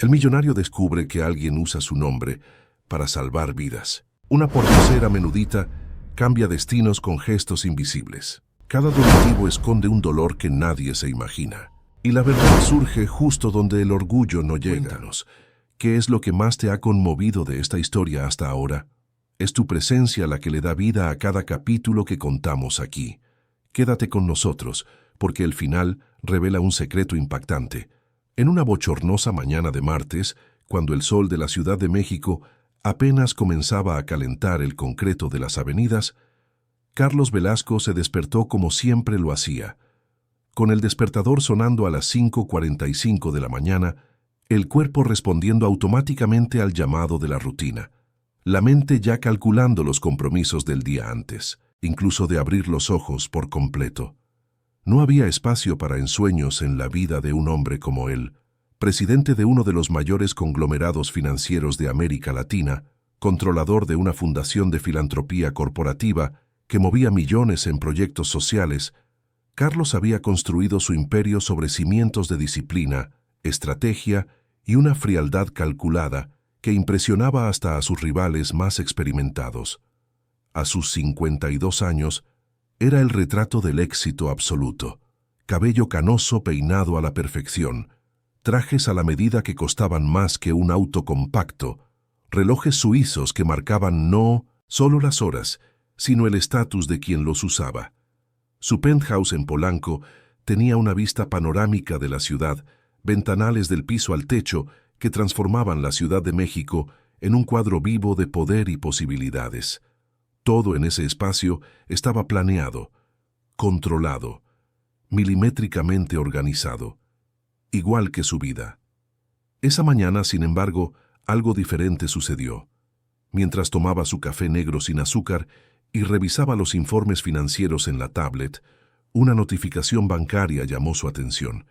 El millonario descubre que alguien usa su nombre para salvar vidas. Una pordiosera menudita cambia destinos con gestos invisibles. Cada donativo esconde un dolor que nadie se imagina. Y la verdad surge justo donde el orgullo no llega. Cuéntanos, ¿qué es lo que más te ha conmovido de esta historia hasta ahora? Es tu presencia la que le da vida a cada capítulo que contamos aquí. Quédate con nosotros, porque el final revela un secreto impactante. En una bochornosa mañana de martes, cuando el sol de la Ciudad de México apenas comenzaba a calentar el concreto de las avenidas, Carlos Velasco se despertó como siempre lo hacía. Con el despertador sonando a las 5:45 de la mañana, el cuerpo respondiendo automáticamente al llamado de la rutina, la mente ya calculando los compromisos del día antes, incluso de abrir los ojos por completo. No había espacio para ensueños en la vida de un hombre como él, presidente de uno de los mayores conglomerados financieros de América Latina, controlador de una fundación de filantropía corporativa que movía millones en proyectos sociales. Carlos había construido su imperio sobre cimientos de disciplina, estrategia y una frialdad calculada que impresionaba hasta a sus rivales más experimentados. A sus 52 años, era el retrato del éxito absoluto. Cabello canoso peinado a la perfección, trajes a la medida que costaban más que un auto compacto, relojes suizos que marcaban no solo las horas, sino el estatus de quien los usaba. Su penthouse en Polanco tenía una vista panorámica de la ciudad, ventanales del piso al techo que transformaban la Ciudad de México en un cuadro vivo de poder y posibilidades. Todo en ese espacio estaba planeado, controlado, milimétricamente organizado, igual que su vida. Esa mañana, sin embargo, algo diferente sucedió. Mientras tomaba su café negro sin azúcar y revisaba los informes financieros en la tablet, una notificación bancaria llamó su atención.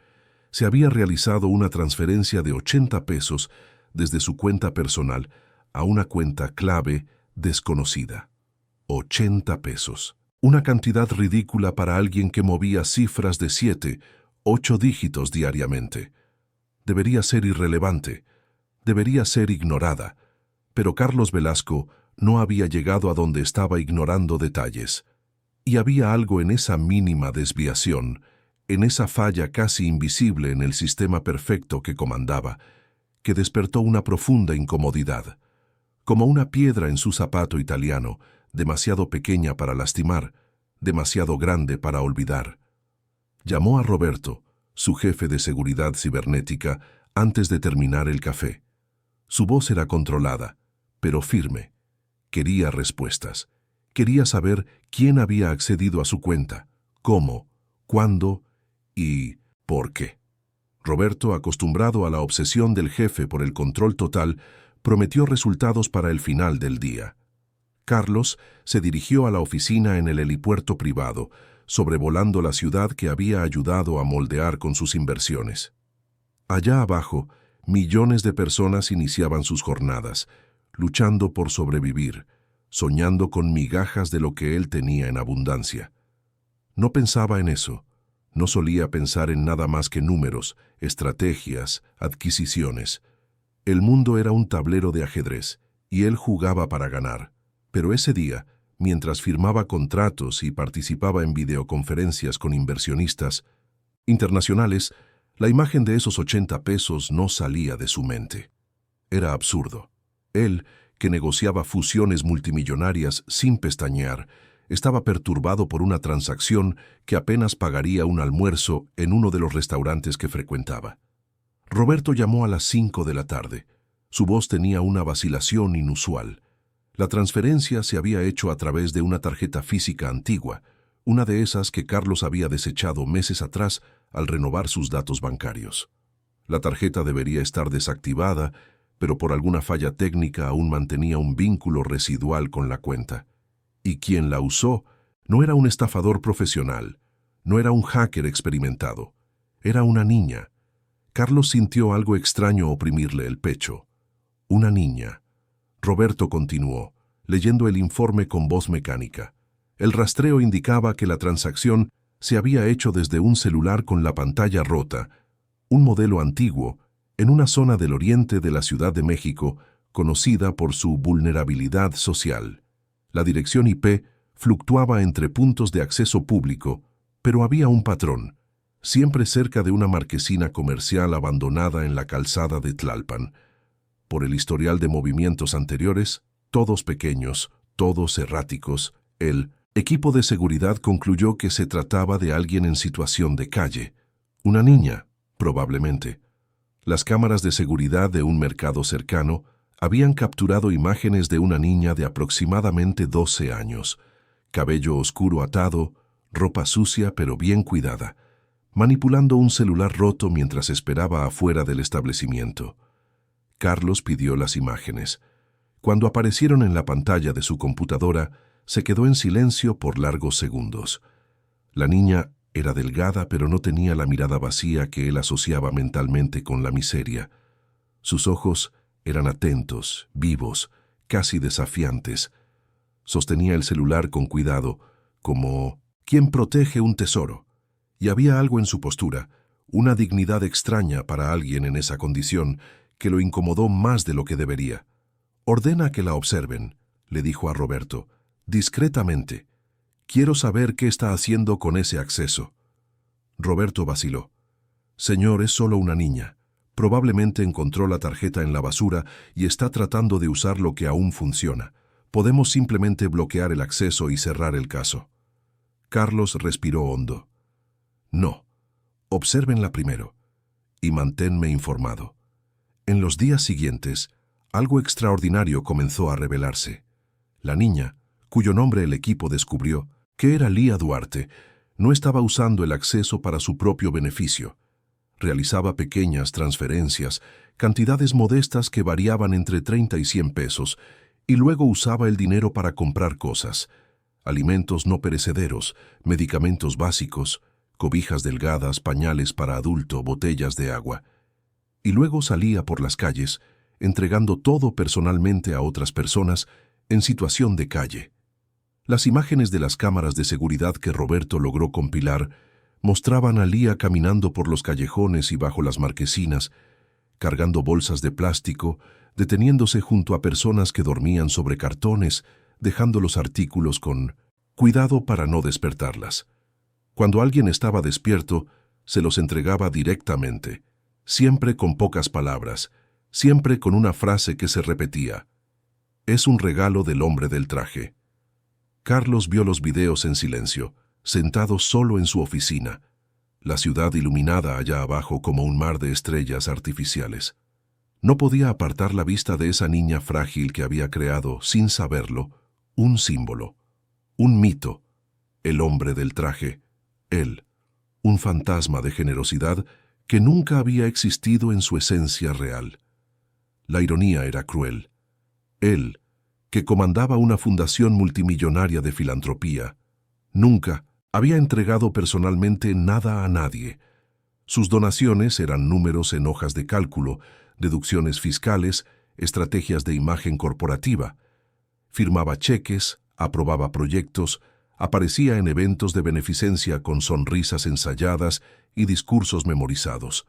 Se había realizado una transferencia de 80 pesos desde su cuenta personal a una cuenta clave desconocida. 80 pesos. Una cantidad ridícula para alguien que movía cifras de 7, 8 dígitos diariamente. Debería ser irrelevante, debería ser ignorada, pero Carlos Velasco no había llegado a donde estaba ignorando detalles. Y había algo en esa mínima desviación, en esa falla casi invisible en el sistema perfecto que comandaba, que despertó una profunda incomodidad. Como una piedra en su zapato italiano, demasiado pequeña para lastimar, demasiado grande para olvidar. Llamó a Roberto, su jefe de seguridad cibernética, antes de terminar el café. Su voz era controlada, pero firme. Quería respuestas. Quería saber quién había accedido a su cuenta, cómo, cuándo y por qué. Roberto, acostumbrado a la obsesión del jefe por el control total, prometió resultados para el final del día. Carlos se dirigió a la oficina en el helipuerto privado, sobrevolando la ciudad que había ayudado a moldear con sus inversiones. Allá abajo, millones de personas iniciaban sus jornadas, luchando por sobrevivir, soñando con migajas de lo que él tenía en abundancia. No pensaba en eso, no solía pensar en nada más que números, estrategias, adquisiciones. El mundo era un tablero de ajedrez, y él jugaba para ganar. Pero ese día, mientras firmaba contratos y participaba en videoconferencias con inversionistas internacionales, la imagen de esos 80 pesos no salía de su mente. Era absurdo. Él, que negociaba fusiones multimillonarias sin pestañear, estaba perturbado por una transacción que apenas pagaría un almuerzo en uno de los restaurantes que frecuentaba. Roberto llamó a las 5 de la tarde. Su voz tenía una vacilación inusual. La transferencia se había hecho a través de una tarjeta física antigua, una de esas que Carlos había desechado meses atrás al renovar sus datos bancarios. La tarjeta debería estar desactivada, pero por alguna falla técnica aún mantenía un vínculo residual con la cuenta. Y quien la usó no era un estafador profesional, no era un hacker experimentado, era una niña. Carlos sintió algo extraño oprimirle el pecho. Una niña. Roberto continuó, leyendo el informe con voz mecánica. El rastreo indicaba que la transacción se había hecho desde un celular con la pantalla rota, un modelo antiguo, en una zona del oriente de la Ciudad de México, conocida por su vulnerabilidad social. La dirección IP fluctuaba entre puntos de acceso público, pero había un patrón, siempre cerca de una marquesina comercial abandonada en la calzada de Tlalpan. Por el historial de movimientos anteriores, todos pequeños, todos erráticos, el equipo de seguridad concluyó que se trataba de alguien en situación de calle, una niña, probablemente. Las cámaras de seguridad de un mercado cercano habían capturado imágenes de una niña de aproximadamente 12 años, cabello oscuro atado, ropa sucia pero bien cuidada, manipulando un celular roto mientras esperaba afuera del establecimiento. Carlos pidió las imágenes. Cuando aparecieron en la pantalla de su computadora, se quedó en silencio por largos segundos. La niña era delgada, pero no tenía la mirada vacía que él asociaba mentalmente con la miseria. Sus ojos eran atentos, vivos, casi desafiantes. Sostenía el celular con cuidado, como quien protege un tesoro. Y había algo en su postura, una dignidad extraña para alguien en esa condición, que lo incomodó más de lo que debería. «Ordena que la observen», le dijo a Roberto, discretamente. «Quiero saber qué está haciendo con ese acceso». Roberto vaciló. «Señor, es solo una niña. Probablemente encontró la tarjeta en la basura y está tratando de usar lo que aún funciona. Podemos simplemente bloquear el acceso y cerrar el caso». Carlos respiró hondo. «No. Obsérvenla primero y manténme informado». En los días siguientes, algo extraordinario comenzó a revelarse. La niña, cuyo nombre el equipo descubrió, que era Lía Duarte, no estaba usando el acceso para su propio beneficio. Realizaba pequeñas transferencias, cantidades modestas que variaban entre 30 y 100 pesos, y luego usaba el dinero para comprar cosas: alimentos no perecederos, medicamentos básicos, cobijas delgadas, pañales para adulto, botellas de agua. Y luego salía por las calles, entregando todo personalmente a otras personas en situación de calle. Las imágenes de las cámaras de seguridad que Roberto logró compilar mostraban a Lía caminando por los callejones y bajo las marquesinas, cargando bolsas de plástico, deteniéndose junto a personas que dormían sobre cartones, dejando los artículos con cuidado para no despertarlas. Cuando alguien estaba despierto, se los entregaba directamente, siempre con pocas palabras, siempre con una frase que se repetía: «Es un regalo del hombre del traje». Carlos vio los videos en silencio, sentado solo en su oficina, la ciudad iluminada allá abajo como un mar de estrellas artificiales. No podía apartar la vista de esa niña frágil que había creado, sin saberlo, un símbolo, un mito, el hombre del traje, él, un fantasma de generosidad que nunca había existido en su esencia real. La ironía era cruel. Él, que comandaba una fundación multimillonaria de filantropía, nunca había entregado personalmente nada a nadie. Sus donaciones eran números en hojas de cálculo, deducciones fiscales, estrategias de imagen corporativa. Firmaba cheques, aprobaba proyectos, aparecía en eventos de beneficencia con sonrisas ensayadas y discursos memorizados.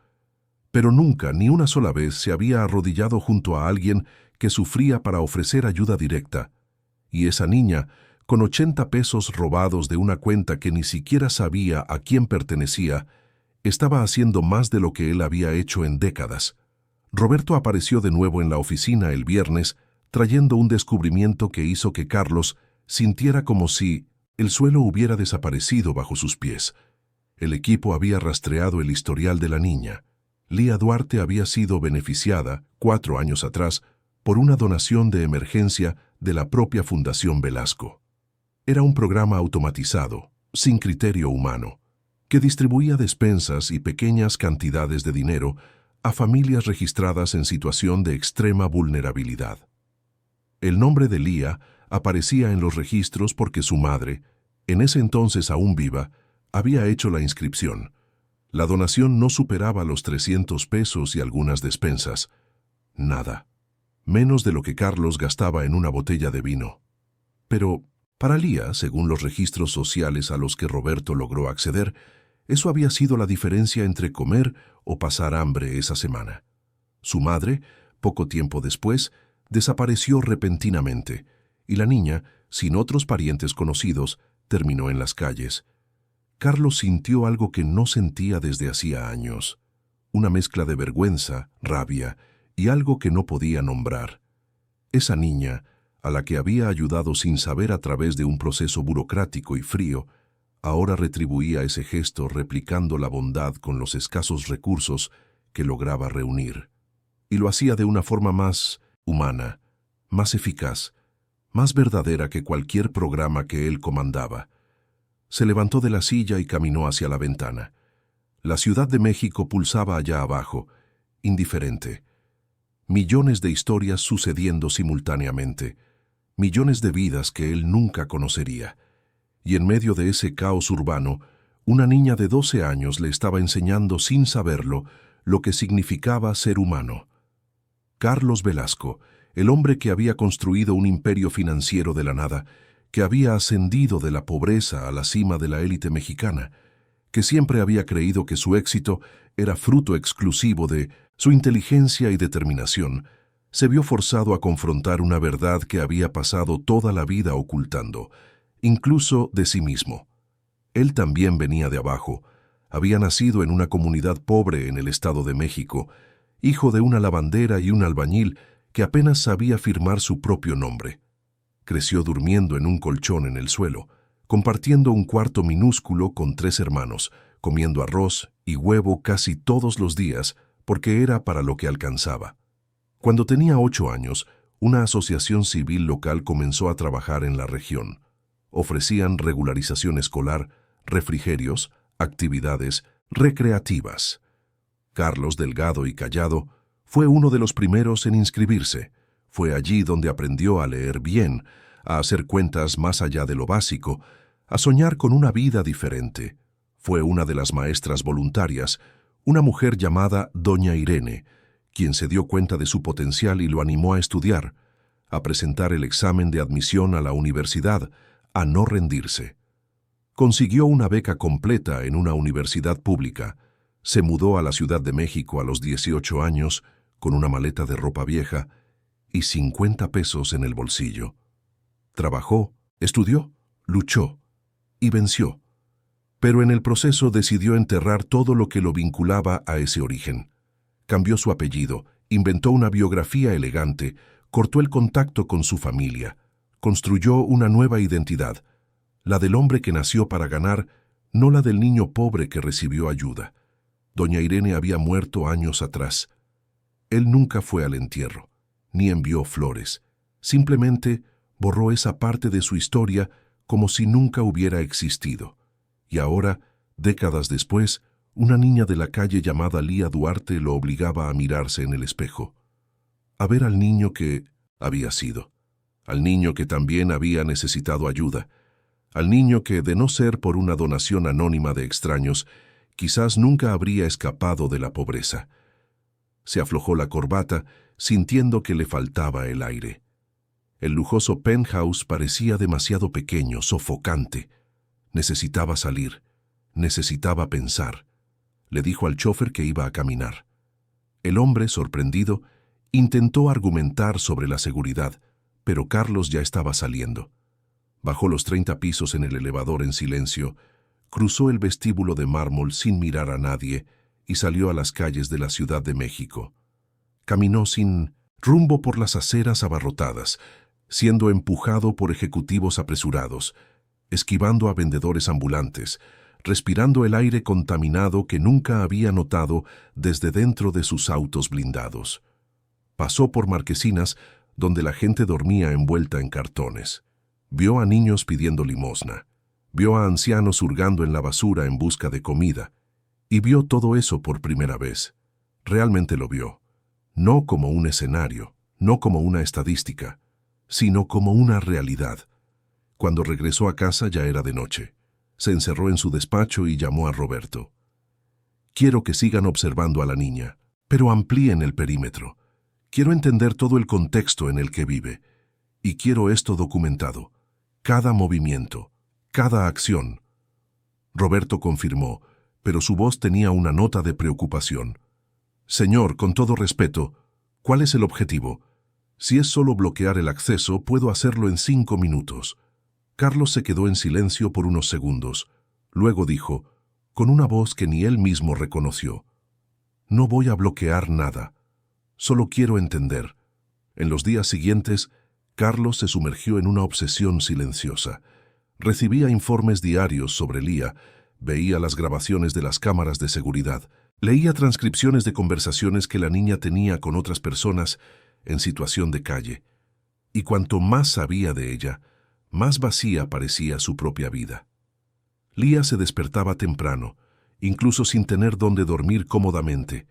Pero nunca, ni una sola vez, se había arrodillado junto a alguien que sufría para ofrecer ayuda directa. Y esa niña, con 80 pesos robados de una cuenta que ni siquiera sabía a quién pertenecía, estaba haciendo más de lo que él había hecho en décadas. Roberto apareció de nuevo en la oficina el viernes, trayendo un descubrimiento que hizo que Carlos sintiera como si el suelo hubiera desaparecido bajo sus pies. El equipo había rastreado el historial de la niña. Lía Duarte había sido beneficiada, 4 años atrás, por una donación de emergencia de la propia Fundación Velasco. Era un programa automatizado, sin criterio humano, que distribuía despensas y pequeñas cantidades de dinero a familias registradas en situación de extrema vulnerabilidad. El nombre de Lía aparecía en los registros porque su madre, en ese entonces aún viva, había hecho la inscripción. La donación no superaba los 300 pesos y algunas despensas. Nada. Menos de lo que Carlos gastaba en una botella de vino. Pero para Lía, según los registros sociales a los que Roberto logró acceder, eso había sido la diferencia entre comer o pasar hambre esa semana. Su madre, poco tiempo después, desapareció repentinamente, y la niña, sin otros parientes conocidos, terminó en las calles. Carlos sintió algo que no sentía desde hacía años, una mezcla de vergüenza, rabia y algo que no podía nombrar. Esa niña, a la que había ayudado sin saber a través de un proceso burocrático y frío, ahora retribuía ese gesto replicando la bondad con los escasos recursos que lograba reunir. Y lo hacía de una forma más humana, más eficaz, más verdadera que cualquier programa que él comandaba. Se levantó de la silla y caminó hacia la ventana. La Ciudad de México pulsaba allá abajo, indiferente. Millones de historias sucediendo simultáneamente, millones de vidas que él nunca conocería. Y en medio de ese caos urbano, una niña de 12 años le estaba enseñando sin saberlo lo que significaba ser humano. Carlos Velasco, el hombre que había construido un imperio financiero de la nada, que había ascendido de la pobreza a la cima de la élite mexicana, que siempre había creído que su éxito era fruto exclusivo de su inteligencia y determinación, se vio forzado a confrontar una verdad que había pasado toda la vida ocultando, incluso de sí mismo. Él también venía de abajo, había nacido en una comunidad pobre en el Estado de México, hijo de una lavandera y un albañil que apenas sabía firmar su propio nombre. Creció durmiendo en un colchón en el suelo, compartiendo un cuarto minúsculo con 3 hermanos, comiendo arroz y huevo casi todos los días porque era para lo que alcanzaba. Cuando tenía 8 años, una asociación civil local comenzó a trabajar en la región. Ofrecían regularización escolar, refrigerios, actividades recreativas. Carlos, delgado y callado, fue uno de los primeros en inscribirse. Fue allí donde aprendió a leer bien, a hacer cuentas más allá de lo básico, a soñar con una vida diferente. Fue una de las maestras voluntarias, una mujer llamada Doña Irene, quien se dio cuenta de su potencial y lo animó a estudiar, a presentar el examen de admisión a la universidad, a no rendirse. Consiguió una beca completa en una universidad pública. Se mudó a la Ciudad de México a los 18 años, con una maleta de ropa vieja y 50 pesos en el bolsillo. Trabajó, estudió, luchó y venció. Pero en el proceso decidió enterrar todo lo que lo vinculaba a ese origen. Cambió su apellido, inventó una biografía elegante, cortó el contacto con su familia, construyó una nueva identidad, la del hombre que nació para ganar, no la del niño pobre que recibió ayuda. Doña Irene había muerto años atrás. Él nunca fue al entierro, ni envió flores. Simplemente borró esa parte de su historia como si nunca hubiera existido. Y ahora, décadas después, una niña de la calle llamada Lía Duarte lo obligaba a mirarse en el espejo, a ver al niño que había sido, al niño que también había necesitado ayuda, al niño que, de no ser por una donación anónima de extraños, quizás nunca habría escapado de la pobreza. Se aflojó la corbata, sintiendo que le faltaba el aire. El lujoso penthouse parecía demasiado pequeño, sofocante. Necesitaba salir, necesitaba pensar. Le dijo al chófer que iba a caminar. El hombre, sorprendido, intentó argumentar sobre la seguridad, pero Carlos ya estaba saliendo. Bajó los 30 pisos en el elevador en silencio, cruzó el vestíbulo de mármol sin mirar a nadie y salió a las calles de la Ciudad de México. Caminó sin rumbo por las aceras abarrotadas, siendo empujado por ejecutivos apresurados, esquivando a vendedores ambulantes, respirando el aire contaminado que nunca había notado desde dentro de sus autos blindados. Pasó por marquesinas donde la gente dormía envuelta en cartones. Vio a niños pidiendo limosna. Vio a ancianos hurgando en la basura en busca de comida. Y vio todo eso por primera vez. Realmente lo vio. No como un escenario, no como una estadística, sino como una realidad. Cuando regresó a casa ya era de noche. Se encerró en su despacho y llamó a Roberto. Quiero que sigan observando a la niña, pero amplíen el perímetro. Quiero entender todo el contexto en el que vive. Y quiero esto documentado. Cada movimiento, cada acción. Roberto confirmó, pero su voz tenía una nota de preocupación. Señor, con todo respeto, ¿cuál es el objetivo? Si es solo bloquear el acceso, puedo hacerlo en 5 minutos. Carlos se quedó en silencio por unos segundos. Luego dijo, con una voz que ni él mismo reconoció, no voy a bloquear nada. Solo quiero entender. En los días siguientes, Carlos se sumergió en una obsesión silenciosa. Recibía informes diarios sobre Lía, veía las grabaciones de las cámaras de seguridad, leía transcripciones de conversaciones que la niña tenía con otras personas en situación de calle. Y cuanto más sabía de ella, más vacía parecía su propia vida. Lía se despertaba temprano, incluso sin tener dónde dormir cómodamente.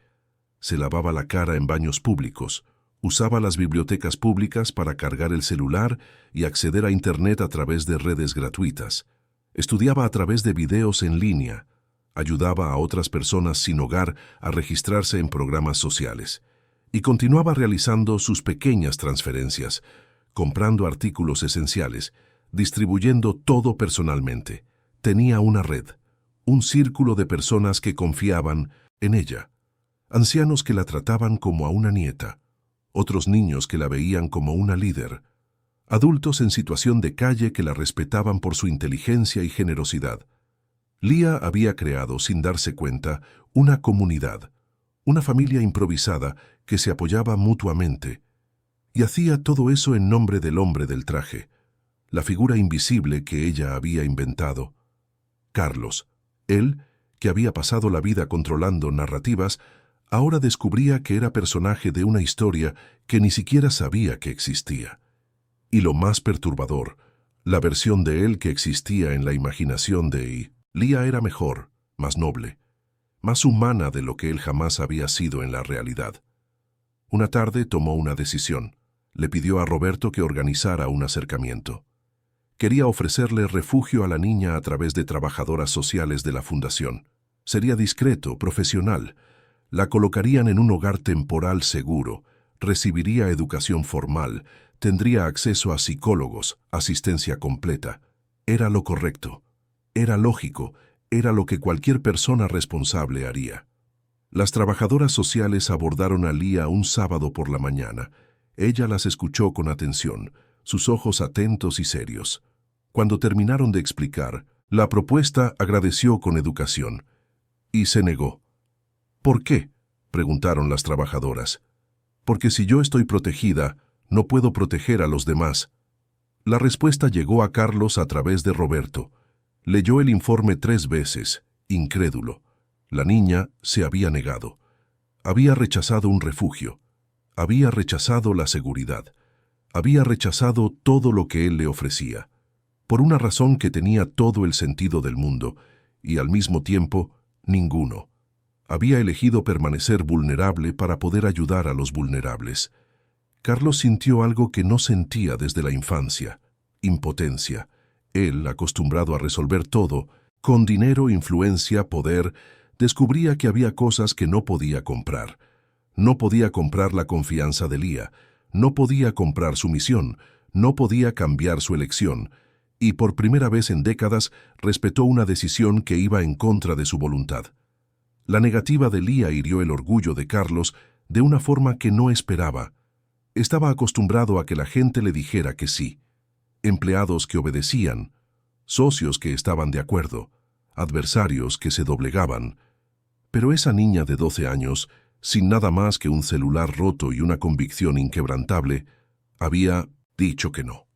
Se lavaba la cara en baños públicos, usaba las bibliotecas públicas para cargar el celular y acceder a Internet a través de redes gratuitas. Estudiaba a través de videos en línea, ayudaba a otras personas sin hogar a registrarse en programas sociales y continuaba realizando sus pequeñas transferencias, comprando artículos esenciales, distribuyendo todo personalmente. Tenía una red, un círculo de personas que confiaban en ella, ancianos que la trataban como a una nieta, otros niños que la veían como una líder, adultos en situación de calle que la respetaban por su inteligencia y generosidad. Lía había creado, sin darse cuenta, una comunidad, una familia improvisada que se apoyaba mutuamente, y hacía todo eso en nombre del hombre del traje, la figura invisible que ella había inventado. Carlos, él, que había pasado la vida controlando narrativas, ahora descubría que era personaje de una historia que ni siquiera sabía que existía. Y lo más perturbador, la versión de él que existía en la imaginación de Lía era mejor, más noble, más humana de lo que él jamás había sido en la realidad. Una tarde tomó una decisión. Le pidió a Roberto que organizara un acercamiento. Quería ofrecerle refugio a la niña a través de trabajadoras sociales de la fundación. Sería discreto, profesional. La colocarían en un hogar temporal seguro, recibiría educación formal, tendría acceso a psicólogos, asistencia completa. Era lo correcto, era lógico, era lo que cualquier persona responsable haría. Las trabajadoras sociales abordaron a Lía un sábado por la mañana. Ella las escuchó con atención, sus ojos atentos y serios. Cuando terminaron de explicar, la propuesta agradeció con educación y se negó. ¿Por qué?, preguntaron las trabajadoras. Porque si yo estoy protegida, no puedo proteger a los demás. La respuesta llegó a Carlos a través de Roberto. Leyó el informe 3 veces, incrédulo. La niña se había negado. Había rechazado un refugio. Había rechazado la seguridad. Había rechazado todo lo que él le ofrecía. Por una razón que tenía todo el sentido del mundo, y al mismo tiempo, ninguno. Había elegido permanecer vulnerable para poder ayudar a los vulnerables. Carlos sintió algo que no sentía desde la infancia: impotencia. Él, acostumbrado a resolver todo, con dinero, influencia, poder, descubría que había cosas que no podía comprar. No podía comprar la confianza de Lía, no podía comprar su misión, no podía cambiar su elección, y por primera vez en décadas respetó una decisión que iba en contra de su voluntad. La negativa de Lía hirió el orgullo de Carlos de una forma que no esperaba. Estaba acostumbrado a que la gente le dijera que sí. Empleados que obedecían, socios que estaban de acuerdo, adversarios que se doblegaban. Pero esa niña de 12 años, sin nada más que un celular roto y una convicción inquebrantable, había dicho que no.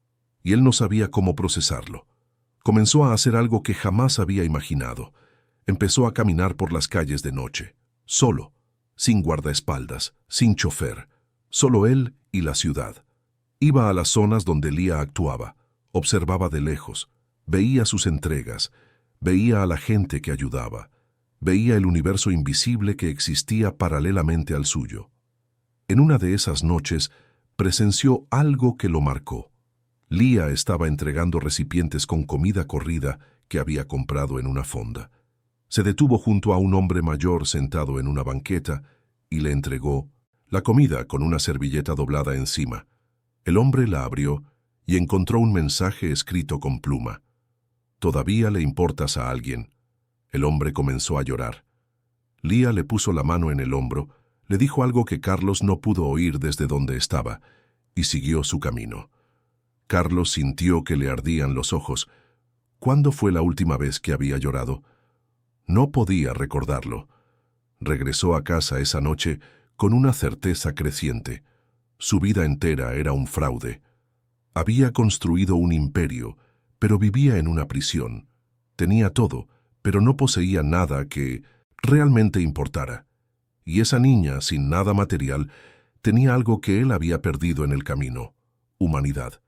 Y él no sabía cómo procesarlo. Comenzó a hacer algo que jamás había imaginado. Empezó a caminar por las calles de noche, solo, sin guardaespaldas, sin chofer, solo él y la ciudad. Iba a las zonas donde Lía actuaba, observaba de lejos, veía sus entregas, veía a la gente que ayudaba, veía el universo invisible que existía paralelamente al suyo. En una de esas noches presenció algo que lo marcó. Lía estaba entregando recipientes con comida corrida que había comprado en una fonda. Se detuvo junto a un hombre mayor sentado en una banqueta y le entregó la comida con una servilleta doblada encima. El hombre la abrió y encontró un mensaje escrito con pluma. «Todavía le importas a alguien». El hombre comenzó a llorar. Lía le puso la mano en el hombro, Le dijo algo que Carlos no pudo oír desde donde estaba, y siguió su camino. Carlos sintió que le ardían los ojos. ¿Cuándo fue la última vez que había llorado? No podía recordarlo. Regresó a casa esa noche con una certeza creciente. Su vida entera era un fraude. Había construido un imperio, pero vivía en una prisión. Tenía todo, pero no poseía nada que realmente importara. Y esa niña, sin nada material, tenía algo que él había perdido en el camino: humanidad.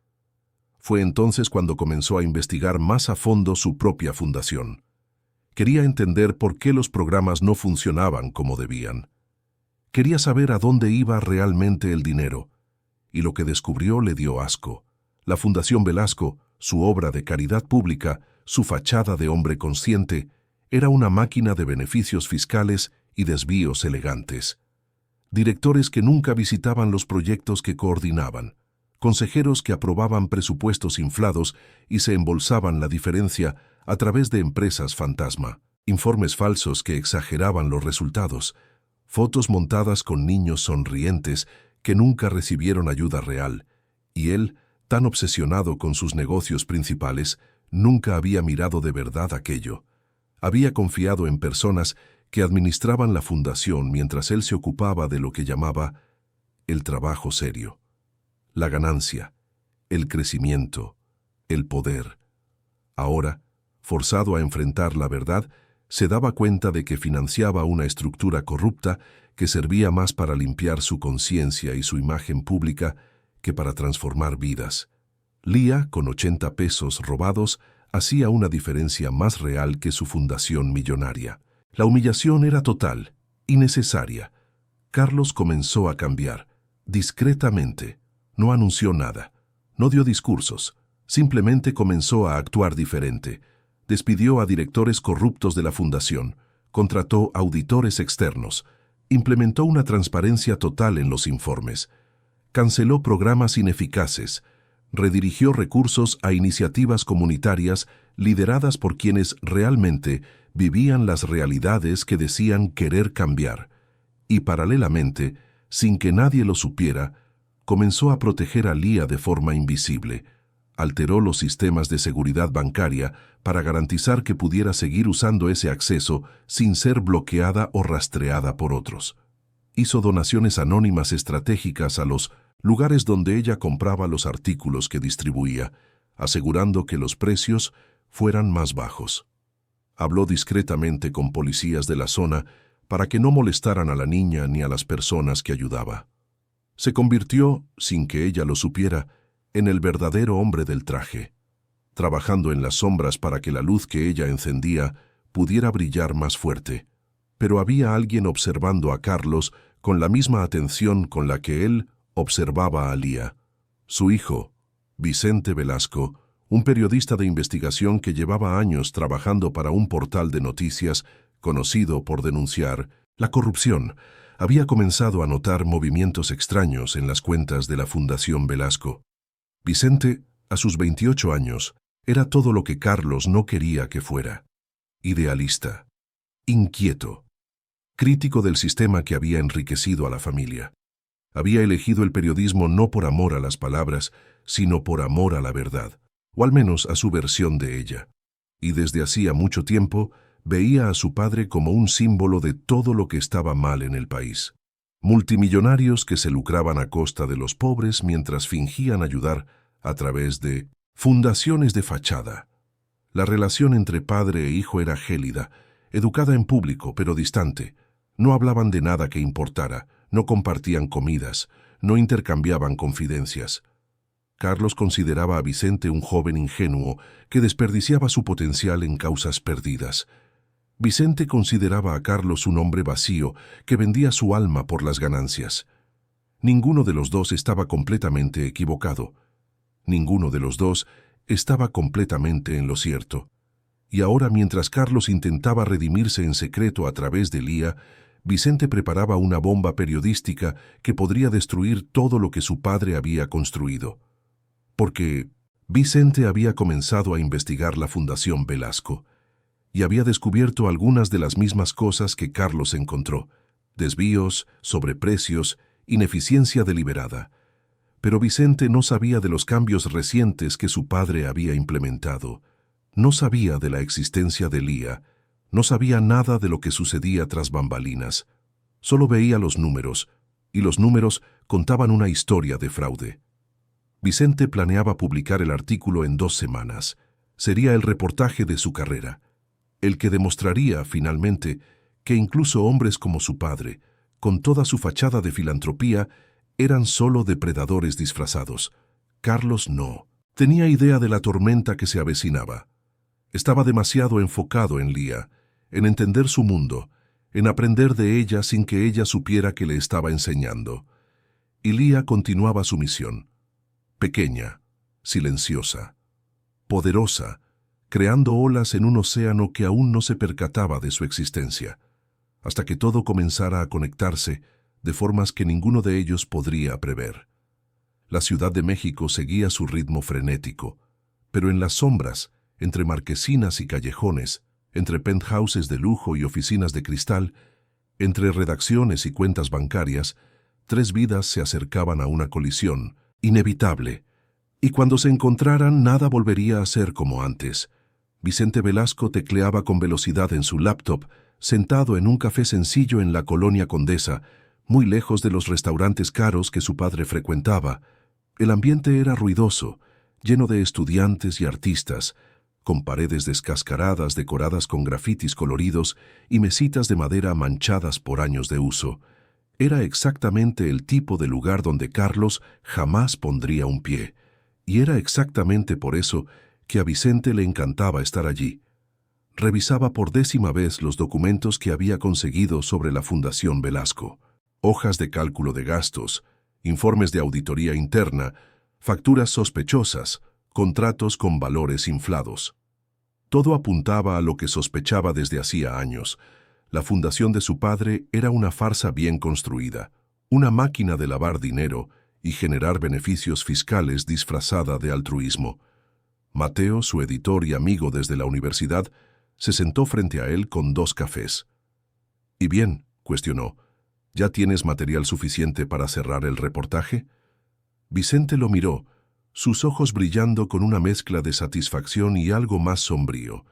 Fue entonces cuando comenzó a investigar más a fondo su propia fundación. Quería entender por qué los programas no funcionaban como debían. Quería saber a dónde iba realmente el dinero, y lo que descubrió le dio asco. La Fundación Velasco, su obra de caridad pública, su fachada de hombre consciente, era una máquina de beneficios fiscales y desvíos elegantes. Directores que nunca visitaban los proyectos que coordinaban, consejeros que aprobaban presupuestos inflados y se embolsaban la diferencia a través de empresas fantasma, informes falsos que exageraban los resultados, fotos montadas con niños sonrientes que nunca recibieron ayuda real, y él, tan obsesionado con sus negocios principales, nunca había mirado de verdad aquello. Había confiado en personas que administraban la fundación mientras él se ocupaba de lo que llamaba el trabajo serio, la ganancia, el crecimiento, el poder. Ahora, forzado a enfrentar la verdad, se daba cuenta de que financiaba una estructura corrupta que servía más para limpiar su conciencia y su imagen pública que para transformar vidas. Lía, con 80 pesos robados, hacía una diferencia más real que su fundación millonaria. La humillación era total, innecesaria. Carlos comenzó a cambiar, discretamente. No anunció nada, no dio discursos, simplemente comenzó a actuar diferente. Despidió a directores corruptos de la fundación, contrató auditores externos, implementó una transparencia total en los informes, canceló programas ineficaces, redirigió recursos a iniciativas comunitarias lideradas por quienes realmente vivían las realidades que decían querer cambiar, y paralelamente, sin que nadie lo supiera, comenzó a proteger a Lía de forma invisible. Alteró los sistemas de seguridad bancaria para garantizar que pudiera seguir usando ese acceso sin ser bloqueada o rastreada por otros. Hizo donaciones anónimas estratégicas a los lugares donde ella compraba los artículos que distribuía, asegurando que los precios fueran más bajos. Habló discretamente con policías de la zona para que no molestaran a la niña ni a las personas que ayudaba. Se convirtió, sin que ella lo supiera, en el verdadero hombre del traje, trabajando en las sombras para que la luz que ella encendía pudiera brillar más fuerte. Pero había alguien observando a Carlos con la misma atención con la que él observaba a Lía. Su hijo, Vicente Velasco, un periodista de investigación que llevaba años trabajando para un portal de noticias conocido por denunciar la corrupción, había comenzado a notar movimientos extraños en las cuentas de la Fundación Velasco. Vicente, a sus 28 años, era todo lo que Carlos no quería que fuera: idealista, inquieto, crítico del sistema que había enriquecido a la familia. Había elegido el periodismo no por amor a las palabras, sino por amor a la verdad, o al menos a su versión de ella. Y desde hacía mucho tiempo veía a su padre como un símbolo de todo lo que estaba mal en el país. Multimillonarios que se lucraban a costa de los pobres mientras fingían ayudar a través de fundaciones de fachada. La relación entre padre e hijo era gélida, educada en público pero distante. No hablaban de nada que importara, no compartían comidas, no intercambiaban confidencias. Carlos consideraba a Vicente un joven ingenuo que desperdiciaba su potencial en causas perdidas. Vicente consideraba a Carlos un hombre vacío que vendía su alma por las ganancias. Ninguno de los dos estaba completamente equivocado. Ninguno de los dos estaba completamente en lo cierto. Y ahora, mientras Carlos intentaba redimirse en secreto a través de Lía, Vicente preparaba una bomba periodística que podría destruir todo lo que su padre había construido. Porque Vicente había comenzado a investigar la Fundación Velasco y había descubierto algunas de las mismas cosas que Carlos encontró: desvíos, sobreprecios, ineficiencia deliberada. Pero Vicente no sabía de los cambios recientes que su padre había implementado. No sabía de la existencia de Lía. No sabía nada de lo que sucedía tras bambalinas. Solo veía los números, y los números contaban una historia de fraude. Vicente planeaba publicar el artículo en 2 semanas. Sería el reportaje de su carrera, el que demostraría, finalmente, que incluso hombres como su padre, con toda su fachada de filantropía, eran solo depredadores disfrazados. Carlos no. Tenía idea de la tormenta que se avecinaba. Estaba demasiado enfocado en Lía, en entender su mundo, en aprender de ella sin que ella supiera que le estaba enseñando. Y Lía continuaba su misión. Pequeña, silenciosa, poderosa, creando olas en un océano que aún no se percataba de su existencia, hasta que todo comenzara a conectarse de formas que ninguno de ellos podría prever. La Ciudad de México seguía su ritmo frenético, pero en las sombras, entre marquesinas y callejones, entre penthouses de lujo y oficinas de cristal, entre redacciones y cuentas bancarias, 3 vidas se acercaban a una colisión, inevitable, y cuando se encontraran nada volvería a ser como antes. Vicente Velasco tecleaba con velocidad en su laptop, sentado en un café sencillo en la Colonia Condesa, muy lejos de los restaurantes caros que su padre frecuentaba. El ambiente era ruidoso, lleno de estudiantes y artistas, con paredes descascaradas decoradas con grafitis coloridos y mesitas de madera manchadas por años de uso. Era exactamente el tipo de lugar donde Carlos jamás pondría un pie, y era exactamente por eso que a Vicente le encantaba estar allí. Revisaba por 10ª vez los documentos que había conseguido sobre la Fundación Velasco. Hojas de cálculo de gastos, informes de auditoría interna, facturas sospechosas, contratos con valores inflados. Todo apuntaba a lo que sospechaba desde hacía años. La fundación de su padre era una farsa bien construida, una máquina de lavar dinero y generar beneficios fiscales disfrazada de altruismo. Mateo, su editor y amigo desde la universidad, se sentó frente a él con 2 cafés. «¿Y bien?», cuestionó. «¿Ya tienes material suficiente para cerrar el reportaje?». Vicente lo miró, sus ojos brillando con una mezcla de satisfacción y algo más sombrío,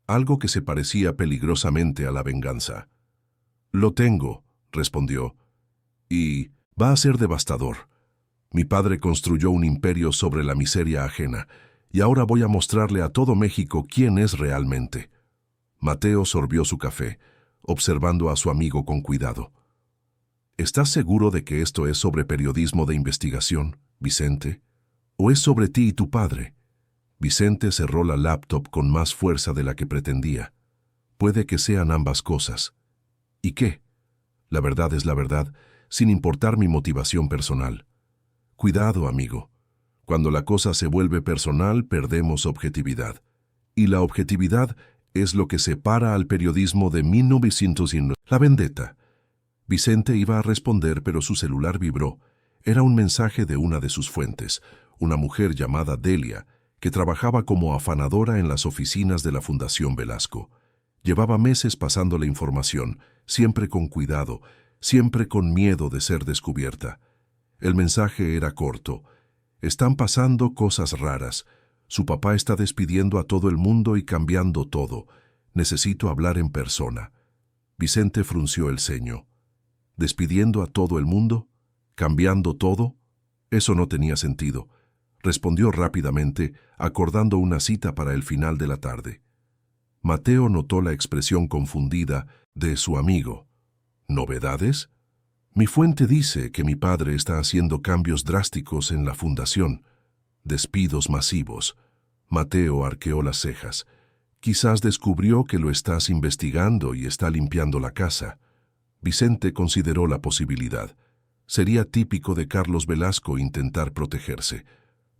algo que se parecía peligrosamente a la venganza. «Lo tengo», respondió, «y va a ser devastador. Mi padre construyó un imperio sobre la miseria ajena, y ahora voy a mostrarle a todo México quién es realmente». Mateo sorbió su café, observando a su amigo con cuidado. «¿Estás seguro de que esto es sobre periodismo de investigación, Vicente? ¿O es sobre ti y tu padre?». Vicente cerró la laptop con más fuerza de la que pretendía. «Puede que sean ambas cosas». «¿Y qué?». «La verdad es la verdad, sin importar mi motivación personal». «Cuidado, amigo. Cuando la cosa se vuelve personal, perdemos objetividad. Y la objetividad es lo que separa al periodismo de 1909. La vendetta». Vicente iba a responder, pero su celular vibró. Era un mensaje de una de sus fuentes, una mujer llamada Delia, que trabajaba como afanadora en las oficinas de la Fundación Velasco. Llevaba meses pasando la información, siempre con cuidado, siempre con miedo de ser descubierta. El mensaje era corto. «Están pasando cosas raras. Su papá está despidiendo a todo el mundo y cambiando todo. Necesito hablar en persona». Vicente frunció el ceño. ¿Despidiendo a todo el mundo? ¿Cambiando todo? Eso no tenía sentido. Respondió rápidamente, acordando una cita para el final de la tarde. Mateo notó la expresión confundida de su amigo. «¿Novedades?». «Mi fuente dice que mi padre está haciendo cambios drásticos en la fundación. Despidos masivos». Mateo arqueó las cejas. «Quizás descubrió que lo estás investigando y está limpiando la casa». Vicente consideró la posibilidad. Sería típico de Carlos Velasco intentar protegerse,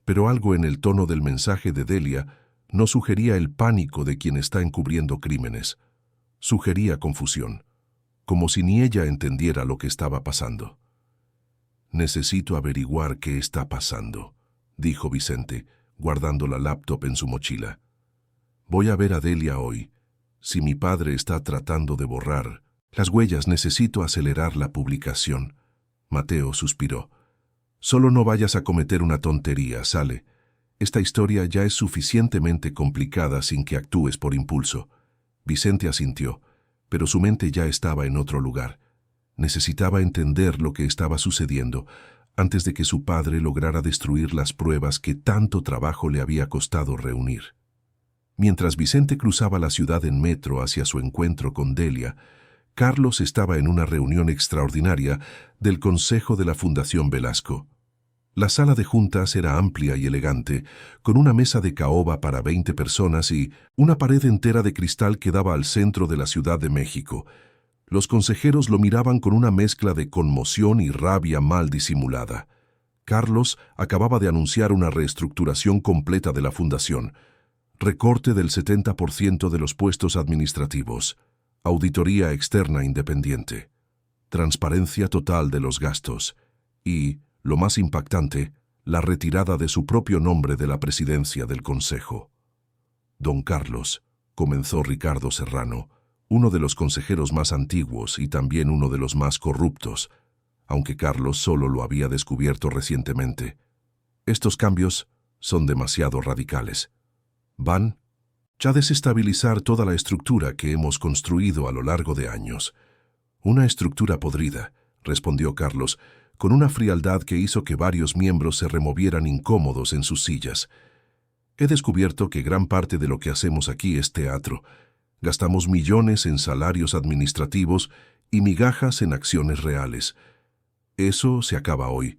pero algo en el tono del mensaje de Delia no sugería el pánico de quien está encubriendo crímenes. Sugería confusión, como si ni ella entendiera lo que estaba pasando. «Necesito averiguar qué está pasando», dijo Vicente, guardando la laptop en su mochila. «Voy a ver a Delia hoy. Si mi padre está tratando de borrar, Las huellas, necesito acelerar la publicación. Mateo suspiró. Solo no vayas a cometer una tontería, Sale. Esta historia ya es suficientemente complicada sin que actúes por impulso. Vicente asintió, pero su mente ya estaba en otro lugar. Necesitaba entender lo que estaba sucediendo antes de que su padre lograra destruir las pruebas que tanto trabajo le había costado reunir. Mientras Vicente cruzaba la ciudad en metro hacia su encuentro con Delia, Carlos estaba en una reunión extraordinaria del Consejo de la Fundación Velasco. La sala de juntas era amplia y elegante, con una mesa de caoba para 20 personas y una pared entera de cristal que daba al centro de la Ciudad de México. Los consejeros lo miraban con una mezcla de conmoción y rabia mal disimulada. Carlos acababa de anunciar una reestructuración completa de la fundación, recorte del 70% de los puestos administrativos, auditoría externa independiente, transparencia total de los gastos y, lo más impactante, la retirada de su propio nombre de la presidencia del Consejo. Don Carlos, comenzó Ricardo Serrano, uno de los consejeros más antiguos y también uno de los más corruptos, aunque Carlos solo lo había descubierto recientemente. Estos cambios son demasiado radicales. Van a desestabilizar toda la estructura que hemos construido a lo largo de años. Una estructura podrida, respondió Carlos, con una frialdad que hizo que varios miembros se removieran incómodos en sus sillas. He descubierto que gran parte de lo que hacemos aquí es teatro. Gastamos millones en salarios administrativos y migajas en acciones reales. Eso se acaba hoy.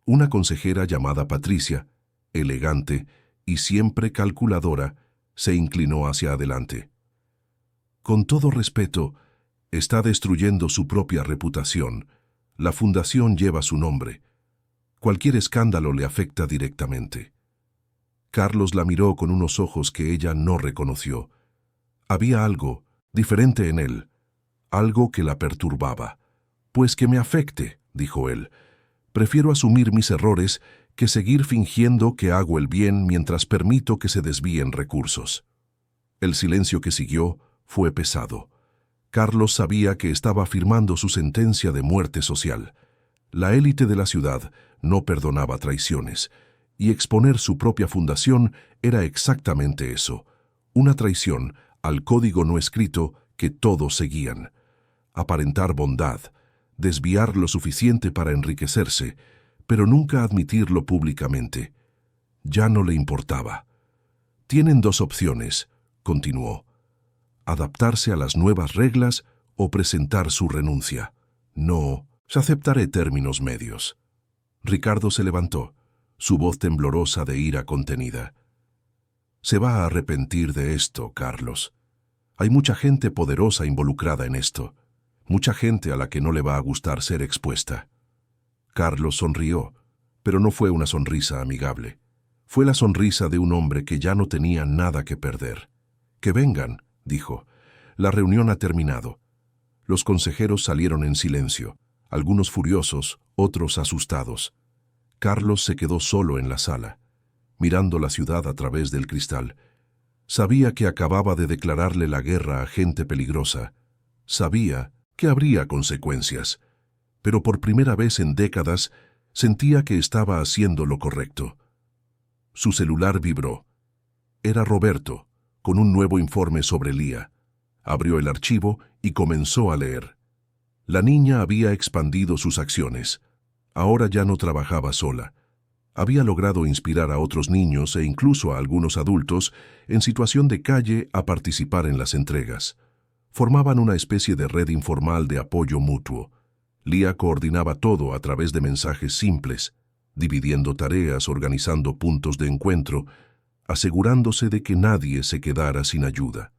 Una consejera llamada Patricia, elegante y siempre calculadora, se inclinó hacia adelante. Con todo respeto, está destruyendo su propia reputación. La fundación lleva su nombre. Cualquier escándalo le afecta directamente. Carlos la miró con unos ojos que ella no reconoció. Había algo diferente en él, algo que la perturbaba. Pues que me afecte, dijo él. Prefiero asumir mis errores que seguir fingiendo que hago el bien mientras permito que se desvíen recursos. El silencio que siguió fue pesado. Carlos sabía que estaba firmando su sentencia de muerte social. La élite de la ciudad no perdonaba traiciones, y exponer su propia fundación era exactamente eso, una traición al código no escrito que todos seguían. Aparentar bondad, desviar lo suficiente para enriquecerse, pero nunca admitirlo públicamente. Ya no le importaba. Tienen dos opciones, continuó: adaptarse a las nuevas reglas o presentar su renuncia. No, aceptaré términos medios. Ricardo se levantó, su voz temblorosa de ira contenida. Se va a arrepentir de esto, Carlos. Hay mucha gente poderosa involucrada en esto, mucha gente a la que no le va a gustar ser expuesta. Carlos sonrió, pero no fue una sonrisa amigable. Fue la sonrisa de un hombre que ya no tenía nada que perder. «Que vengan», dijo. «La reunión ha terminado». Los consejeros salieron en silencio, algunos furiosos, otros asustados. Carlos se quedó solo en la sala, mirando la ciudad a través del cristal. Sabía que acababa de declararle la guerra a gente peligrosa. Sabía que habría consecuencias, pero por primera vez en décadas sentía que estaba haciendo lo correcto. Su celular vibró. Era Roberto, con un nuevo informe sobre Lía. Abrió el archivo y comenzó a leer. La niña había expandido sus acciones. Ahora ya no trabajaba sola. Había logrado inspirar a otros niños e incluso a algunos adultos en situación de calle a participar en las entregas. Formaban una especie de red informal de apoyo mutuo. Lía coordinaba todo a través de mensajes simples, dividiendo tareas, organizando puntos de encuentro, asegurándose de que nadie se quedara sin ayuda.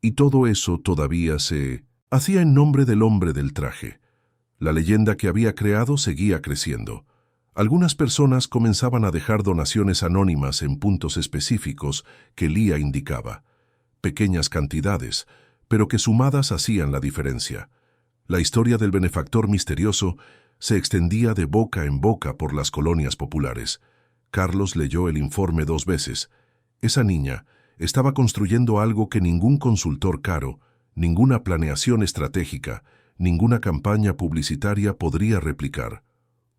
Y todo eso todavía se hacía en nombre del hombre del traje. La leyenda que había creado seguía creciendo. Algunas personas comenzaban a dejar donaciones anónimas en puntos específicos que Lía indicaba. Pequeñas cantidades, pero que sumadas hacían la diferencia. La historia del benefactor misterioso se extendía de boca en boca por las colonias populares. Carlos leyó el informe 2 veces. Esa niña estaba construyendo algo que ningún consultor caro, Ninguna planeación estratégica, ninguna campaña publicitaria podría replicar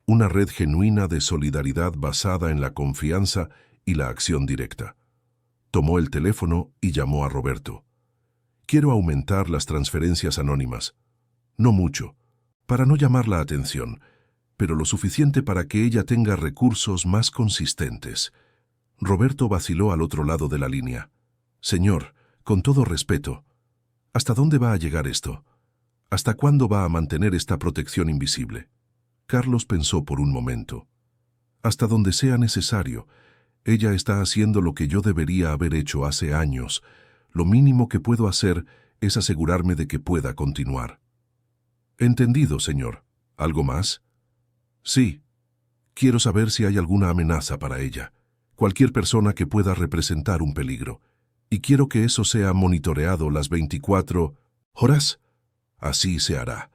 una red genuina de solidaridad basada en la confianza y la acción directa. Tomó el teléfono y llamó a Roberto. Quiero aumentar las transferencias anónimas. No mucho, para no llamar la atención, pero lo suficiente para que ella tenga recursos más consistentes. Roberto vaciló al otro lado de la línea. Señor, con todo respeto, ¿hasta dónde va a llegar esto? ¿Hasta cuándo va a mantener esta protección invisible? Carlos pensó por un momento. Hasta donde sea necesario. Ella está haciendo lo que yo debería haber hecho hace años. Lo mínimo que puedo hacer es asegurarme de que pueda continuar. Entendido, señor. ¿Algo más? Sí. Quiero saber si hay alguna amenaza para ella. Cualquier persona que pueda representar un peligro. Y quiero que eso sea monitoreado las 24 horas. Así se hará.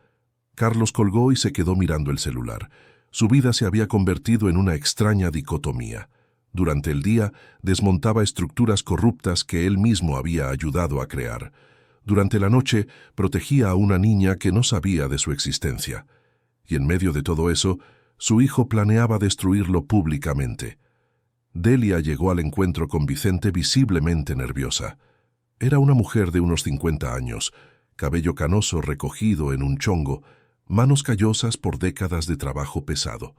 Carlos colgó y se quedó mirando el celular. Su vida se había convertido en una extraña dicotomía. Durante el día, desmontaba estructuras corruptas que él mismo había ayudado a crear. Durante la noche, protegía a una niña que no sabía de su existencia. Y en medio de todo eso, su hijo planeaba destruirlo públicamente. Delia llegó al encuentro con Vicente visiblemente nerviosa. Era una mujer de unos 50 años, cabello canoso recogido en un chongo, manos callosas por décadas de trabajo pesado.